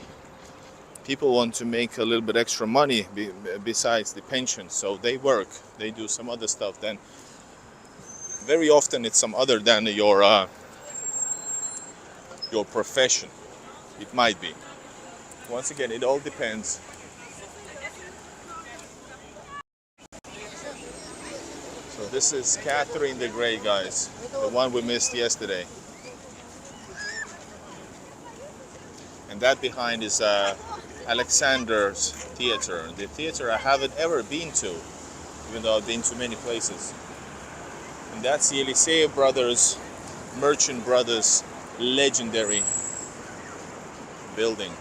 people want to make a little bit extra money besides the pension, so they work. They do some other stuff. Then very often it's some other than your profession. It might be. Once again, it all depends. So this is Catherine the Grey, guys, the one we missed yesterday. And that behind is Alexander's Theater. The theater I haven't ever been to, even though I've been to many places. And that's the Eliseo Brothers, Merchant Brothers legendary building.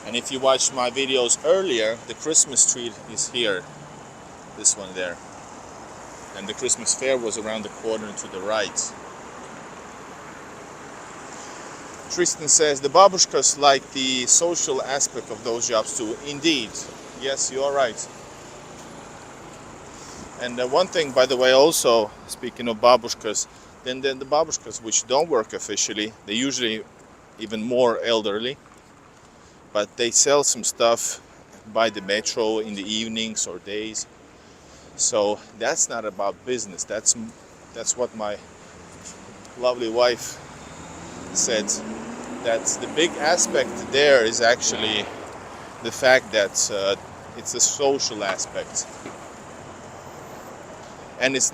And if you watched my videos earlier, the Christmas tree is here, this one there. And the Christmas fair was around the corner to the right. Tristan says the babushkas like the social aspect of those jobs too. Indeed, yes, you are right. And one thing, by the way, also speaking of babushkas, then the babushkas which don't work officially, they're usually even more elderly, but they sell some stuff by the metro in the evenings or days. So that's not about business. That's what my lovely wife said. That's the big aspect there is actually the fact that it's a social aspect, and it's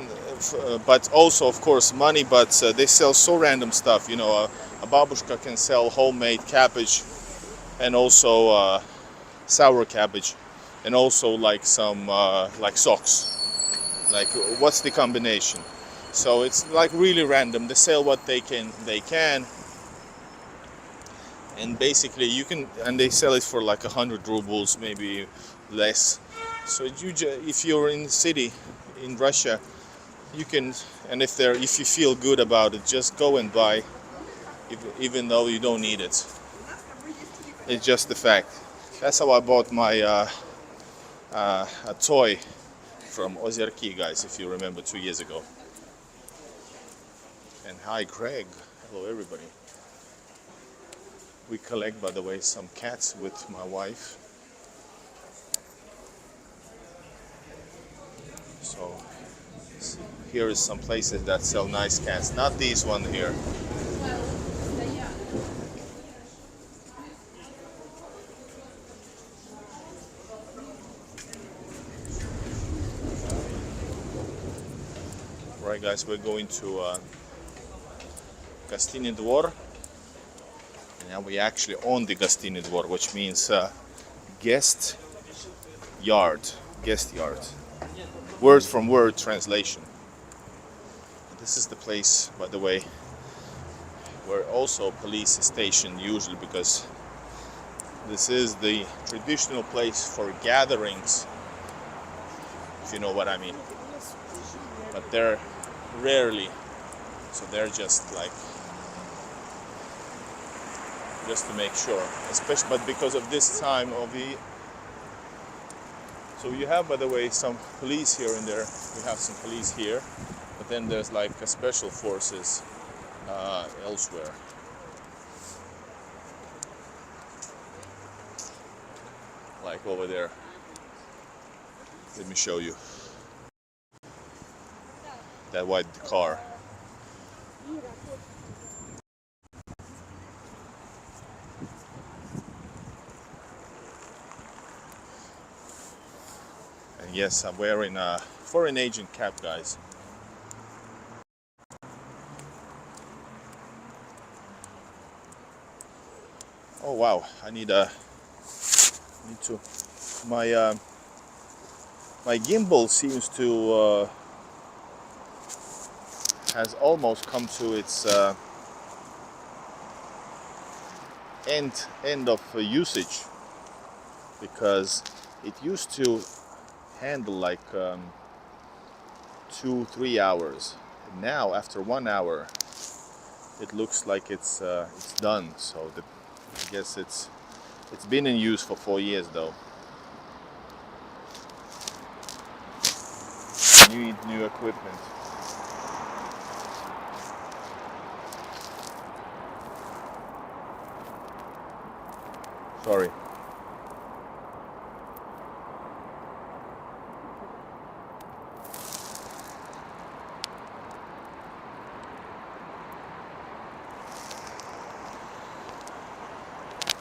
but also of course money. But they sell so random stuff. You know, a babushka can sell homemade cabbage, and also sour cabbage, and also like some like socks. Like what's the combination? So it's like really random. They sell what they can. And basically you can, and they sell it for like 100 rubles, maybe less. So if you're in the city in Russia, you can, and if you feel good about it, just go and buy, even though you don't need it. It's just the fact. That's how I bought my a toy from Ozerki, guys, if you remember 2 years ago. And hi Greg, hello everybody. We collect, by the way, some cats with my wife. So here is some places that sell nice cats. Not these one here. Right, guys, we're going to Gostiny Dvor. Now we actually own the Gostiny Dvor, which means guest yard. Word from word translation. This is the place, by the way, where also police is stationed usually, because this is the traditional place for gatherings, if you know what I mean. But they're rarely, so they're just like, just to make sure, especially, but because of this time of the, so you have, by the way, some police here and there. We have some police here, but then there's like a special forces elsewhere. Like over there. Let me show you that white car. Yes, I'm wearing a foreign agent cap, guys. Oh wow, I need to. My gimbal seems to has almost come to its end of usage, because it used to handle like 2-3 hours. Now after 1 hour it looks like it's done. So I guess it's been in use for 4 years though. Need new equipment. Sorry.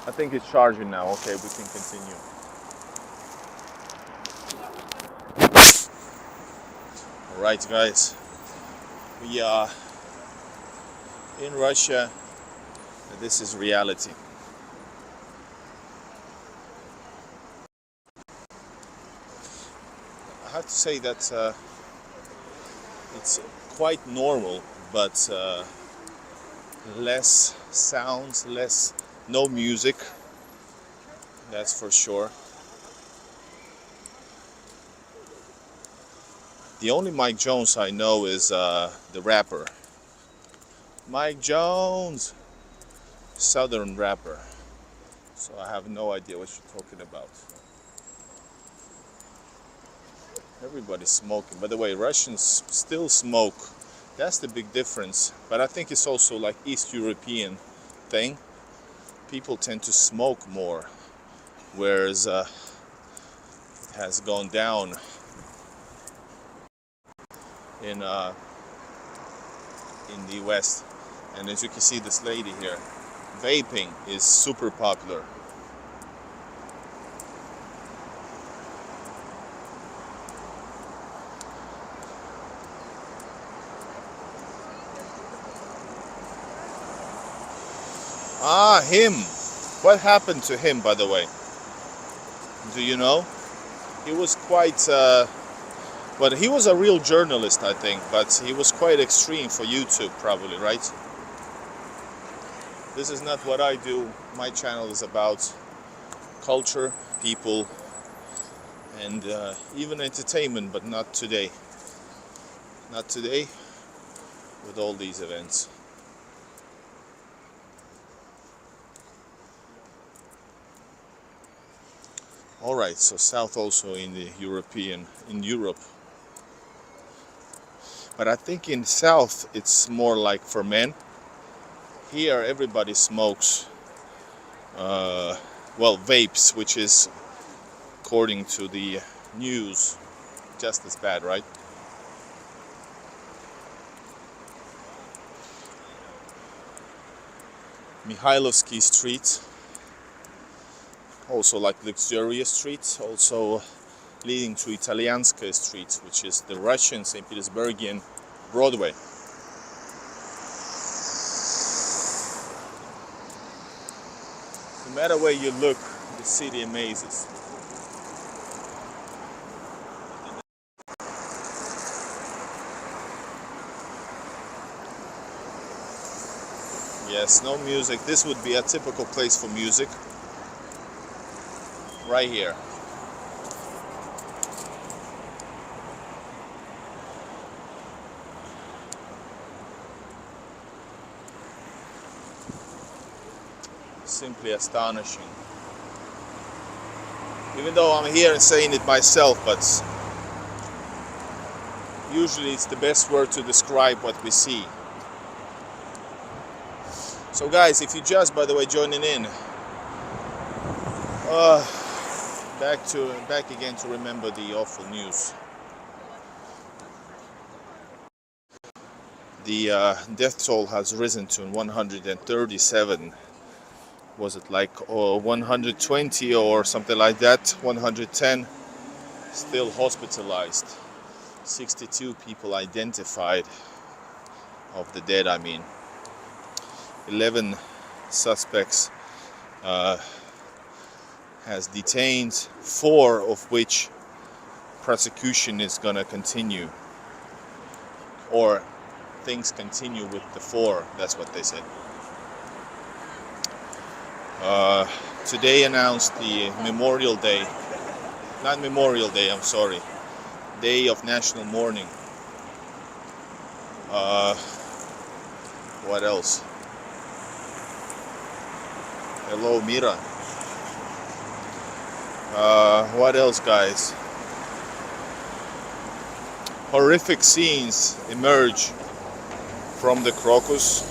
I think it's charging now. Okay, we can continue. Alright, guys. We are in Russia. This is reality. have to say that it's quite normal, but less sounds, no music, that's for sure. The only Mike Jones I know is the rapper. Mike Jones, Southern rapper. So I have no idea what you're talking about. Everybody's smoking. By the way, Russians still smoke. That's the big difference. But I think it's also like East European thing. People tend to smoke more, whereas it has gone down in the West. And as you can see, this lady here, vaping is super popular. Ah, him. What happened to him, by the way? Do you know? He was quite, but he was a real journalist, I think, but he was quite extreme for YouTube, probably, right? This is not what I do. My channel is about culture, people, and even entertainment, but not today. Not today, with all these events. All right, so south also in Europe. But I think in south it's more like for men. Here everybody smokes, well, vapes, which is, according to the news, just as bad, right? Mihailovsky Street, also like luxurious streets, also leading to Italianska Street, which is the Russian St Petersburgian Broadway. No matter where you look, the city amazes. Yes, no music. This would be a typical place for music. Right here. Simply astonishing. Even though I'm here and saying it myself, but usually it's the best word to describe what we see. So guys, if you just, by the way, joining in, back again to remember the awful news. The death toll has risen to 137. Was it like 120 or something like that? 110 still hospitalized. 62 people identified of the dead, I mean. 11 suspects has detained, 4 of which prosecution is gonna continue, or things continue with the 4, that's what they said. Today announced the Memorial Day, not Memorial Day, I'm sorry, Day of National Mourning. What else? Hello, Mira. What else, guys? Horrific scenes emerge from the Crocus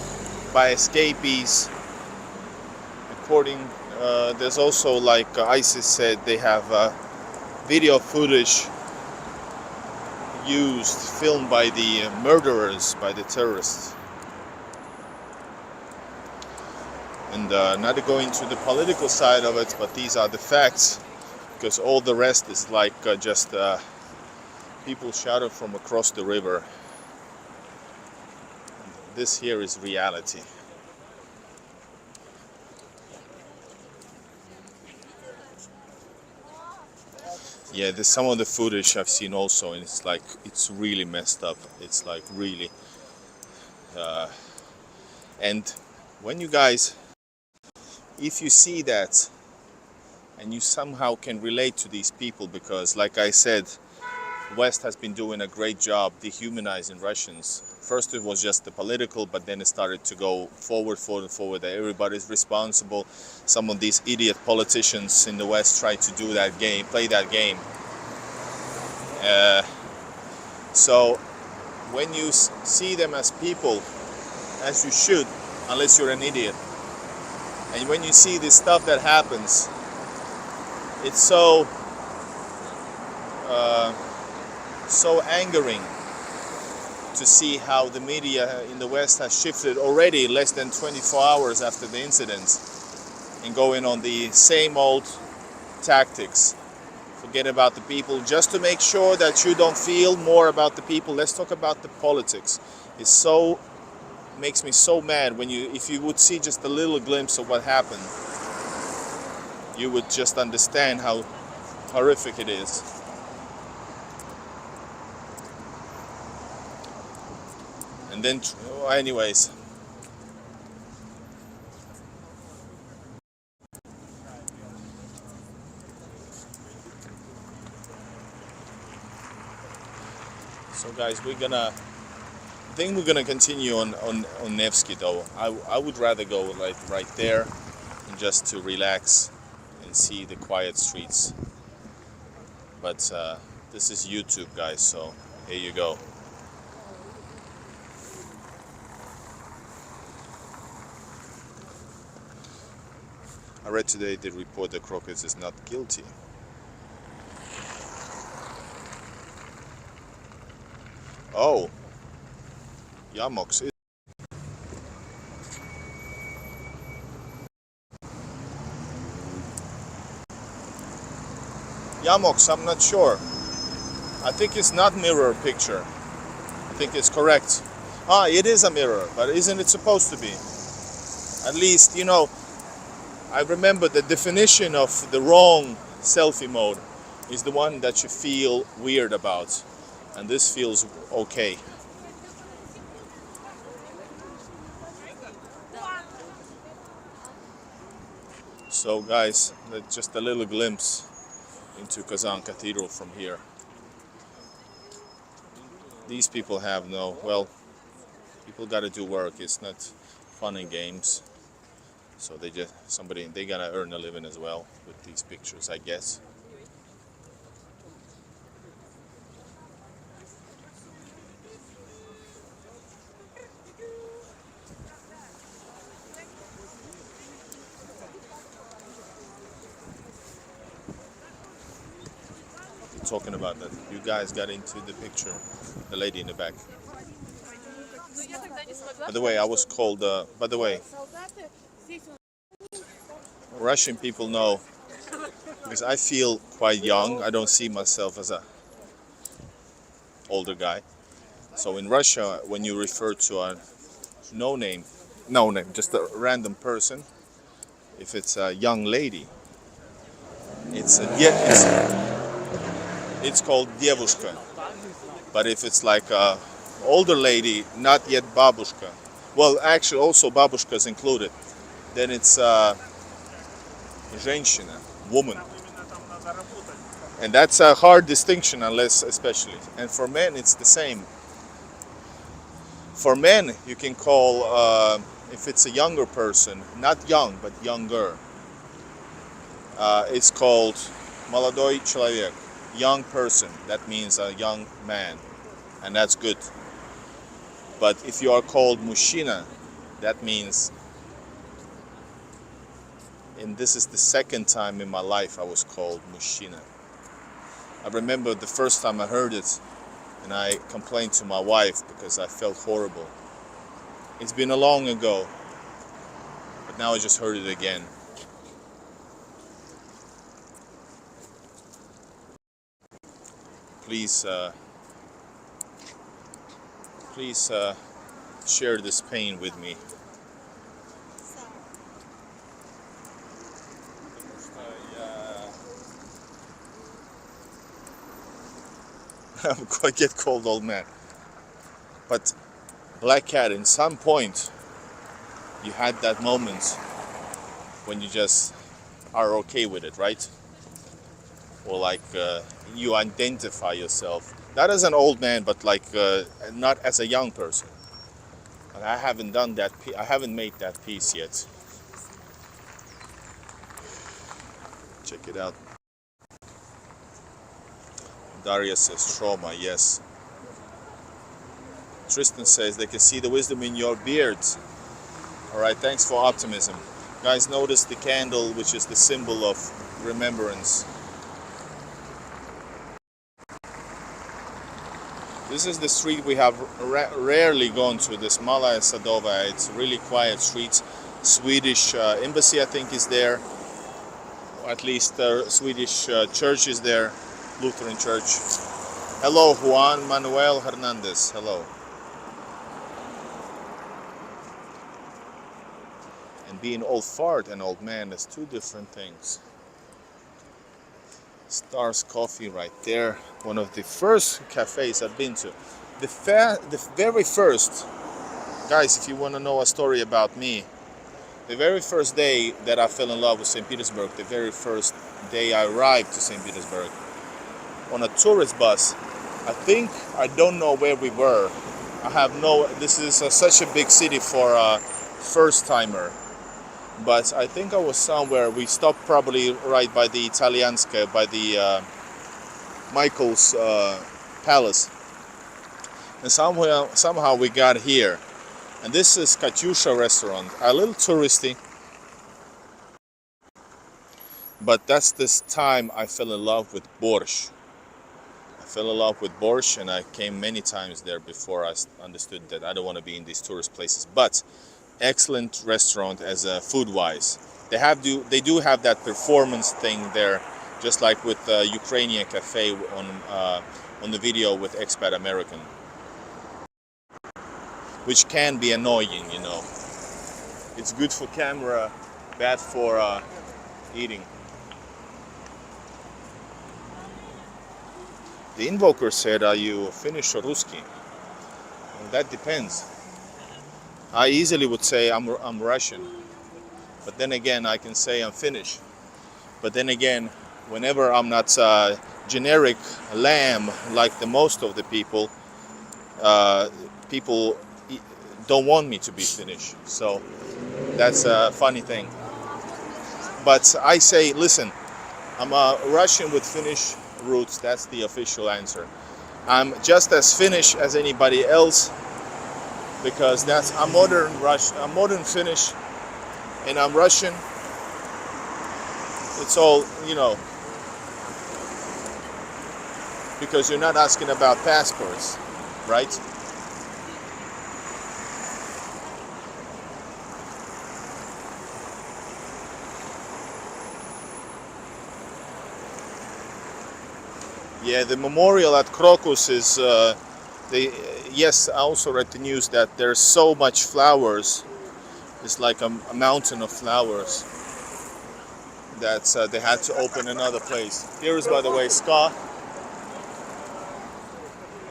by escapees. According, there's also, like ISIS said, they have video footage used, filmed by the murderers, by the terrorists. And not to go into the political side of it, but these are the facts, because all the rest is like just people shouted from across the river. This here is reality. Yeah, there's some of the footage I've seen also, and it's like it's really messed up. It's like really, and when you guys, if you see that, and you somehow can relate to these people, because like I said, West has been doing a great job dehumanizing Russians. First it was just the political, but then it started to go forward, that everybody's responsible. Some of these idiot politicians in the West try to do that game, play that game. So when you see them as people, as you should, unless you're an idiot, and when you see this stuff that happens, it's so angering to see how the media in the West has shifted already less than 24 hours after the incidents and going on the same old tactics. Forget about the people, just to make sure that you don't feel more about the people. Let's talk about the politics. Makes me so mad when if you would see just a little glimpse of what happened, you would just understand how horrific it is. And then, anyways, so guys, I think we're gonna continue on Nevsky though. I would rather go like right there and just to relax and see the quiet streets. But this is YouTube, guys, so here you go. I read today the report that Crocus is not guilty. Oh, Yamox is. Yamox, I'm not sure. I think it's not mirror picture. I think it's correct. Ah, it is a mirror, but isn't it supposed to be? At least, I remember the definition of the wrong selfie mode is the one that you feel weird about. And this feels okay. So guys, that's just a little glimpse into Kazan Cathedral from here. These people have people gotta do work. It's not fun and games. So they gotta earn a living as well with these pictures, I guess. Talking about that, you guys got into the picture, the lady in the back. By the way, I was called. By the way, Russian people know, because I feel quite young. I don't see myself as a older guy. So in Russia, when you refer to a no name, just a random person, if it's a young lady, it's called девушка. But if it's like a older lady, not yet babushka, well, actually also babushka is included, then it's женщина, woman. And that's a hard distinction, especially. And for men, it's the same. For men, you can call, if it's a younger person, not young, but younger, it's called молодой человек. Young person, that means a young man, and that's good. But if you are called мужчина, that means, and this is the second time in my life I was called мужчина. I remember the first time I heard it, and I complained to my wife because I felt horrible. It's been a long ago, but now I just heard it again. Please share this pain with me. I'm quite get cold old man. But Black Cat, in some point, you had that moment when you just are okay with it, right? Or like you identify yourself, not as an old man, but like not as a young person. And I haven't done that. I haven't made that piece yet. Check it out. Daria says trauma, yes. Tristan says they can see the wisdom in your beard. All right, thanks for optimism. Guys, notice the candle, which is the symbol of remembrance. This is the street we have rarely gone to, this Malaya Sadova. It's a really quiet street. Swedish embassy, I think, is there. Or at least Swedish church is there, Lutheran church. Hello, Juan Manuel Hernandez. Hello. And being old fart and old man is two different things. Stars Coffee right there, one of the first cafes I've been to. The very first, guys, if you want to know a story about me, the very first day that I fell in love with St. Petersburg, the very first day I arrived to St. Petersburg, on a tourist bus, I don't know where we were. This is such a big city for a first timer. But I think I was somewhere, we stopped probably right by the Italianska, by the Michael's Palace. And somehow we got here. And this is Katyusha restaurant, a little touristy. But that's this time I fell in love with borscht. I fell in love with borscht, and I came many times there before I understood that I don't want to be in these tourist places. But excellent restaurant as food-wise. They do have that performance thing there, just like with Ukrainian cafe on the video with expat American, which can be annoying, you know. It's good for camera, bad for eating. The invoker said, "Are you Finnish or Ruski?" Well, that depends. I easily would say I'm Russian, but then again I can say I'm Finnish. But then again, whenever I'm not generic lamb like the most of the people, people don't want me to be Finnish. So that's a funny thing. But I say, listen, I'm a Russian with Finnish roots. That's the official answer. I'm just as Finnish as anybody else, because I'm modern Finnish, and I'm Russian. It's all, you know, because you're not asking about passports, right? Yeah, the memorial at Crocus is, yes, I also read the news that there's so much flowers. It's like a mountain of flowers that they had to open another place. Here is, by the way, Ska.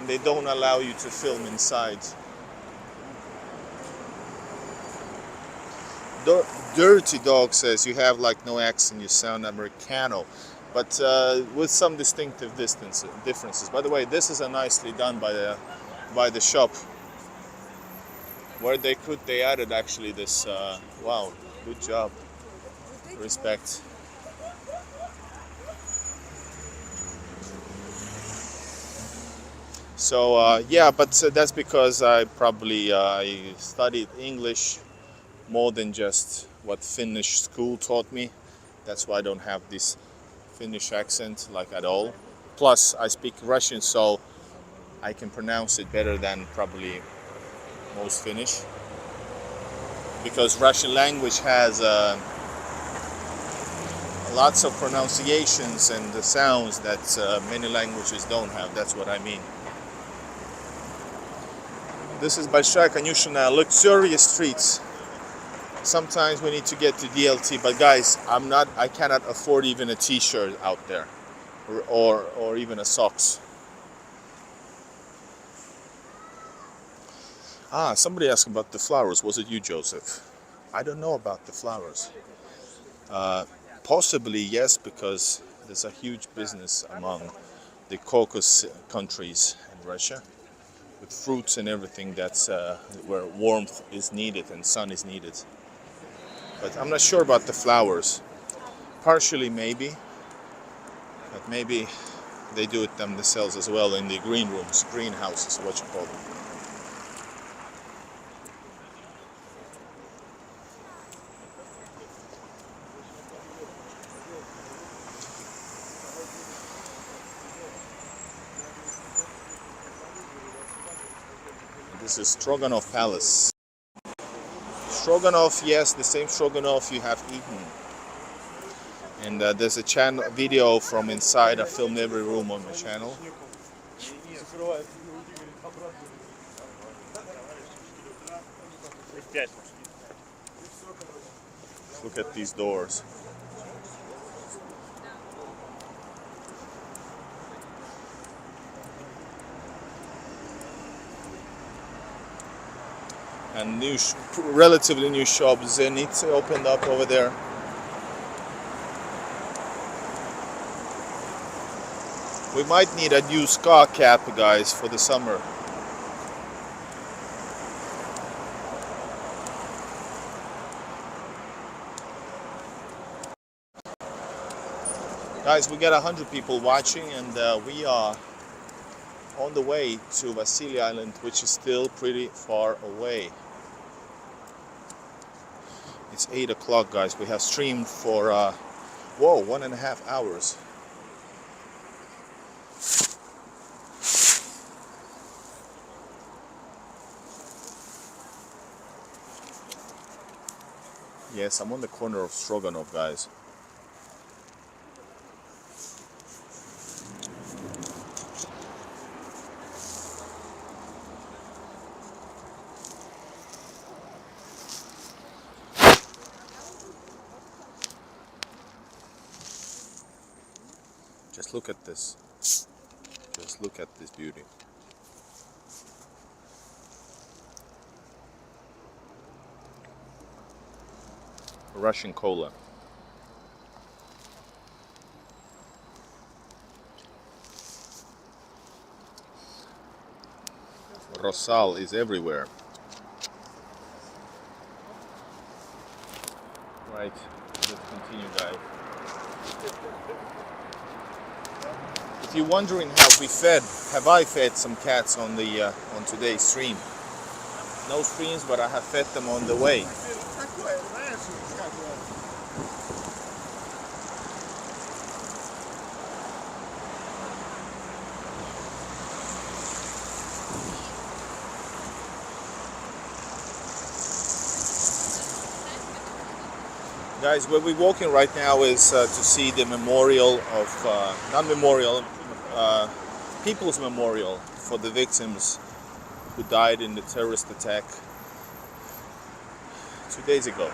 And they don't allow you to film inside. Dirty Dog says you have like no accent, you sound Americano. But with some distinctive differences. By the way, this is a nicely done by the shop. Where they added actually this. Wow, good job. Respect. So yeah, but that's because I studied English more than just what Finnish school taught me. That's why I don't have this Finnish accent like at all. Plus I speak Russian, so I can pronounce it better than probably most Finnish, because Russian language has lots of pronunciations and the sounds that many languages don't have. That's what I mean. This is Большая Конюшина, luxurious streets. Sometimes we need to get to DLT, but guys, I cannot afford even a t-shirt out there, or even a socks. Somebody asked about the flowers. Was it you, Joseph? I don't know about the flowers. Possibly yes, because there's a huge business among the Caucasus countries in Russia with fruits and everything that's where warmth is needed and sun is needed. But I'm not sure about the flowers. Partially maybe, but maybe they do it themselves as well in the green rooms, greenhouses, what you call them. This is Stroganov Palace. Stroganov, yes, the same Stroganov you have eaten. And there's a video from inside. I filmed every room on my channel. Look at these doors. And relatively new shop, Zenit, opened up over there. We might need a new ska cap, guys, for the summer. Guys, we got 100 people watching, and we are on the way to Vasily Island, which is still pretty far away. It's 8 o'clock, guys. We have streamed for 1.5 hours. Yes, I'm on the corner of Stroganov, guys. Just look at this. Just look at this beauty. Russian cola. Rosal is everywhere. Right, let's continue, guys. If you're wondering have I fed some cats on today's stream? No streams, but I have fed them on the way. Guys, where we're walking right now is to see the memorial of, People's Memorial for the victims who died in the terrorist attack 2 days ago.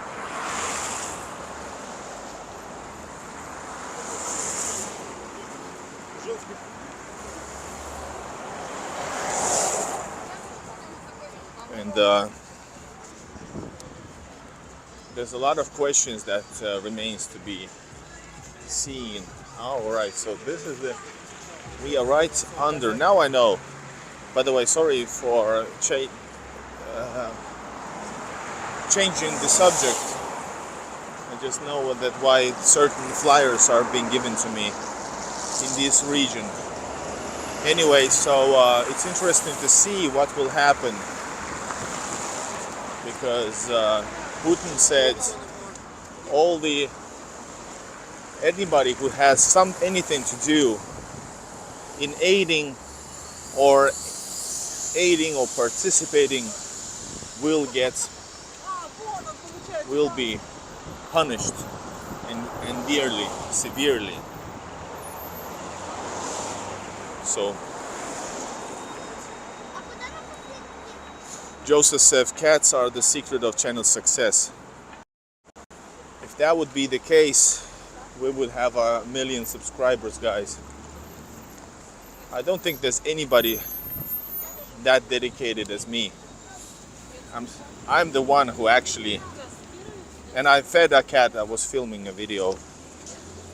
And there's a lot of questions that remains to be seen. All right, so this is we are right under. Now I know. By the way, sorry for changing the subject. I just know that why certain flyers are being given to me in this region. Anyway, so it's interesting to see what will happen, because Putin said anybody who has anything to do in aiding or participating will be punished and dearly, severely. So Joseph said cats are the secret of channel success. If that would be the case, we would have 1 million subscribers, guys. I don't think there's anybody that dedicated as me. I'm I'm the one who actually, and I fed a cat. I was filming a video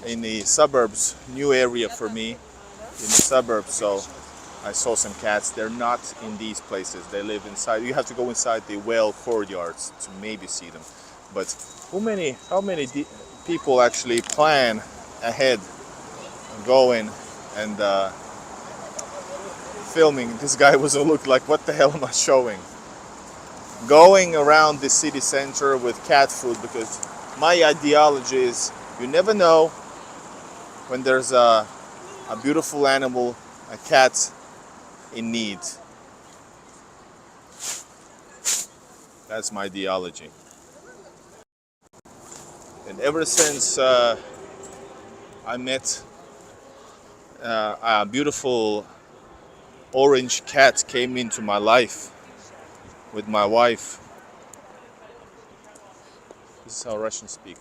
in the suburbs, new area for me in the suburbs. So I saw some cats. They're not in these places. They live inside. You have to go inside the well courtyards to maybe see them. But how many people actually plan ahead, going and filming? This guy was look like, what the hell am I showing? Going around the city center with cat food, because my ideology is you never know when there's a beautiful animal, a cat in need. That's my ideology. And ever since I met a beautiful orange cat came into my life with my wife. This is how Russians speak.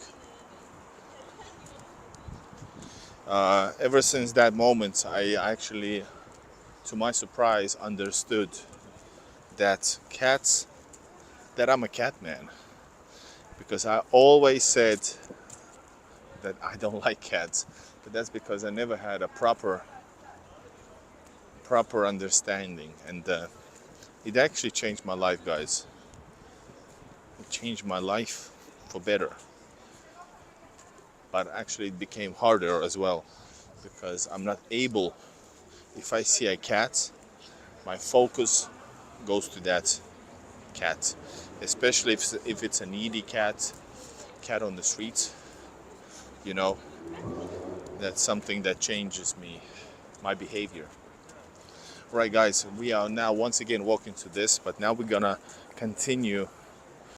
Ever since that moment, I actually, to my surprise, understood that I'm a cat man. Because I always said that I don't like cats, but that's because I never had a proper understanding, and it actually changed my life, guys. It changed my life for better, but actually it became harder as well, because I'm not able, if I see a cat, my focus goes to that cat, especially if it's a needy cat on the streets. You know, that's something that changes my behavior. Right, guys, we are now once again walking to this, but now we're gonna continue